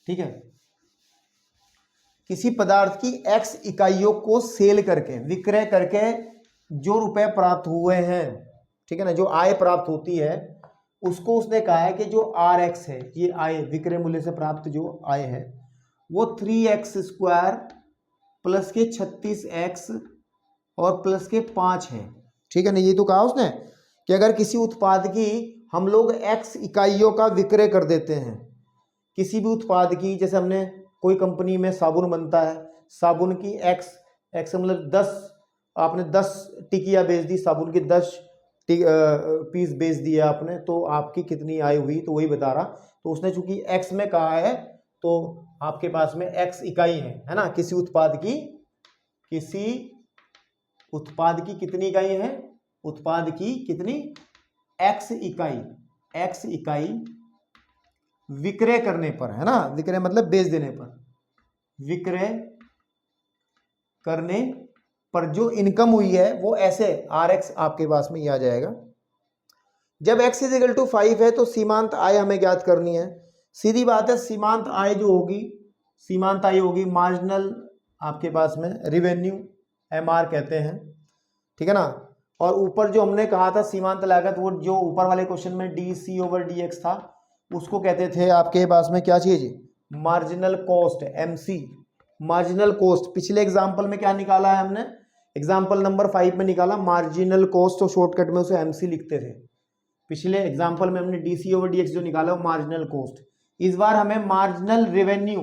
ठीक है। किसी पदार्थ की x इकाइयों को सेल करके, विक्रय करके जो रुपए प्राप्त हुए हैं, ठीक है ना, जो आय प्राप्त होती है, उसको उसने कहा है कि जो rx है, ये आय विक्रय मूल्य से प्राप्त जो आय है वो 3x स्क्वायर प्लस के 36x और प्लस के 5 है, ठीक है ना। ये तो कहा उसने कि अगर किसी उत्पाद की हम लोग x इकाइयों का विक्रय कर देते हैं, किसी भी उत्पाद की, जैसे हमने कोई कंपनी में साबुन बनता है, साबुन की x मतलब 10, आपने 10 टिकिया बेच दी, साबुन की 10 पीस बेच दिए आपने, तो आपकी कितनी आय हुई, तो वही बता रहा। तो उसने चूंकि x में कहा है तो आपके पास में x इकाई है ना। किसी उत्पाद की कितनी इकाई है, उत्पाद की कितनी, x इकाई विक्रय करने पर, है ना, विक्रय मतलब बेच देने पर, विक्रय करने पर जो इनकम हुई है वो ऐसे rx आपके पास में ये आ जाएगा। जब x = 5 है तो सीमांत आय हमें ज्ञात करनी है। सीधी बात है, सीमांत आय जो होगी, सीमांत आय होगी मार्जिनल आपके पास में रेवेन्यू, MR कहते हैं, ठीक है ना। और ऊपर जो हमने कहा था सीमांत लागत, वो जो ऊपर वाले क्वेश्चन में d c over d x था, उसको कहते थे आपके पास में क्या चीज, marginal cost, MC, marginal cost. पिछले एग्जाम्पल में क्या निकाला है हमने, एग्जाम्पल नंबर 5 में निकाला मार्जिनल कॉस्ट, तो शॉर्टकट में उसे एमसी लिखते थे। पिछले एग्जाम्पल में हमने d c over d x जो निकाला वो मार्जिनल कॉस्ट। इस बार हमें मार्जिनल रेवेन्यू,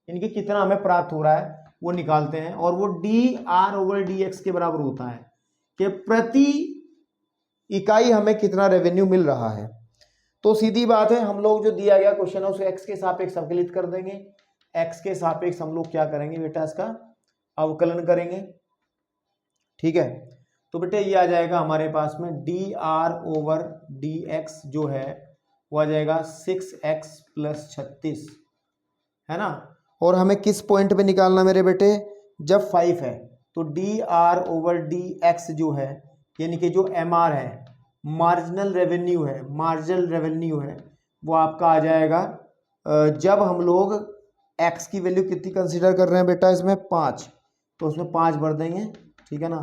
यानी कि कितना हमें प्राप्त हो रहा है वो निकालते हैं, और वो D R over d x के बराबर होता है कि प्रति इकाई हमें कितना रेवेन्यू मिल रहा है। तो सीधी बात है, हम लोग जो दिया गया क्वेश्चन है उसे एक्स के सापेक्ष अवकलित कर देंगे। एक्स के सापेक्ष हम लोग क्या करेंगे बेटा, इसका अवकलन करेंगे। ठीक है, तो बेटे ये आ जाएगा हमारे पास में D R over d x जो है वो आ जाएगा 6x + 36, है ना। और हमें किस पॉइंट पे निकालना मेरे बेटे, जब 5 है, तो D R over d x जो है, यानी कि जो एम आर है, मार्जिनल रेवेन्यू है, मार्जिनल रेवेन्यू है, वो आपका आ जाएगा जब हम लोग x की वैल्यू कितनी कंसीडर कर रहे हैं बेटा, इसमें 5, तो उसमें 5 भर देंगे, ठीक है ना,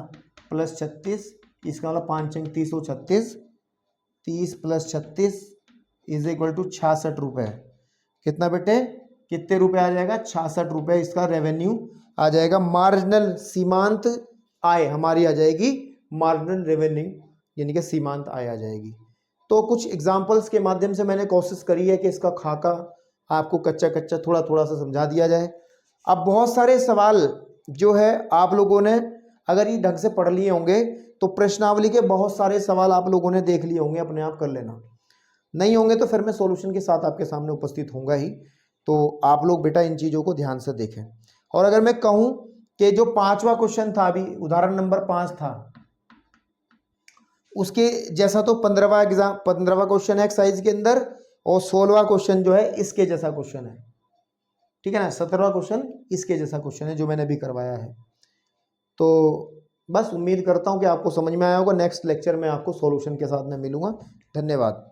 प्लस 36, इसका मतलब 5 × 30 = 36, 30 + 36 = 66 रुपये। कितना बेटे, कितने रुपए आ जाएगा, 66 रुपये इसका रेवेन्यू आ जाएगा। मार्जिनल सीमांत आय हमारी आ जाएगी, मार्जिनल रेवेन्यू यानी कि सीमांत आय आ जाएगी। तो कुछ एग्जांपल्स के माध्यम से मैंने कोशिश करी है कि इसका खाका आपको कच्चा कच्चा थोड़ा थोड़ा सा समझा दिया जाए। अब बहुत सारे सवाल जो है आप लोगों ने अगर ये ढंग से पढ़ लिए होंगे तो प्रश्नावली के बहुत सारे सवाल आप लोगों ने देख लिए होंगे, अपने आप कर लेना। नहीं होंगे तो फिर मैं सॉल्यूशन के साथ आपके सामने उपस्थित होऊंगा ही, तो आप लोग बेटा इन चीज़ों को ध्यान से देखें। और अगर मैं कहूँ कि जो 5वां क्वेश्चन था, अभी उदाहरण नंबर 5 था, उसके जैसा तो 15वां क्वेश्चन है एक्सरसाइज के अंदर, और 16वां क्वेश्चन जो है इसके जैसा क्वेश्चन है, ठीक है ना। 17वां क्वेश्चन इसके जैसा क्वेश्चन है जो मैंने अभी करवाया है। तो बस उम्मीद करता हूं कि आपको समझ में आया होगा। नेक्स्ट लेक्चर में आपको सॉल्यूशन के साथ में मिलूंगा। धन्यवाद।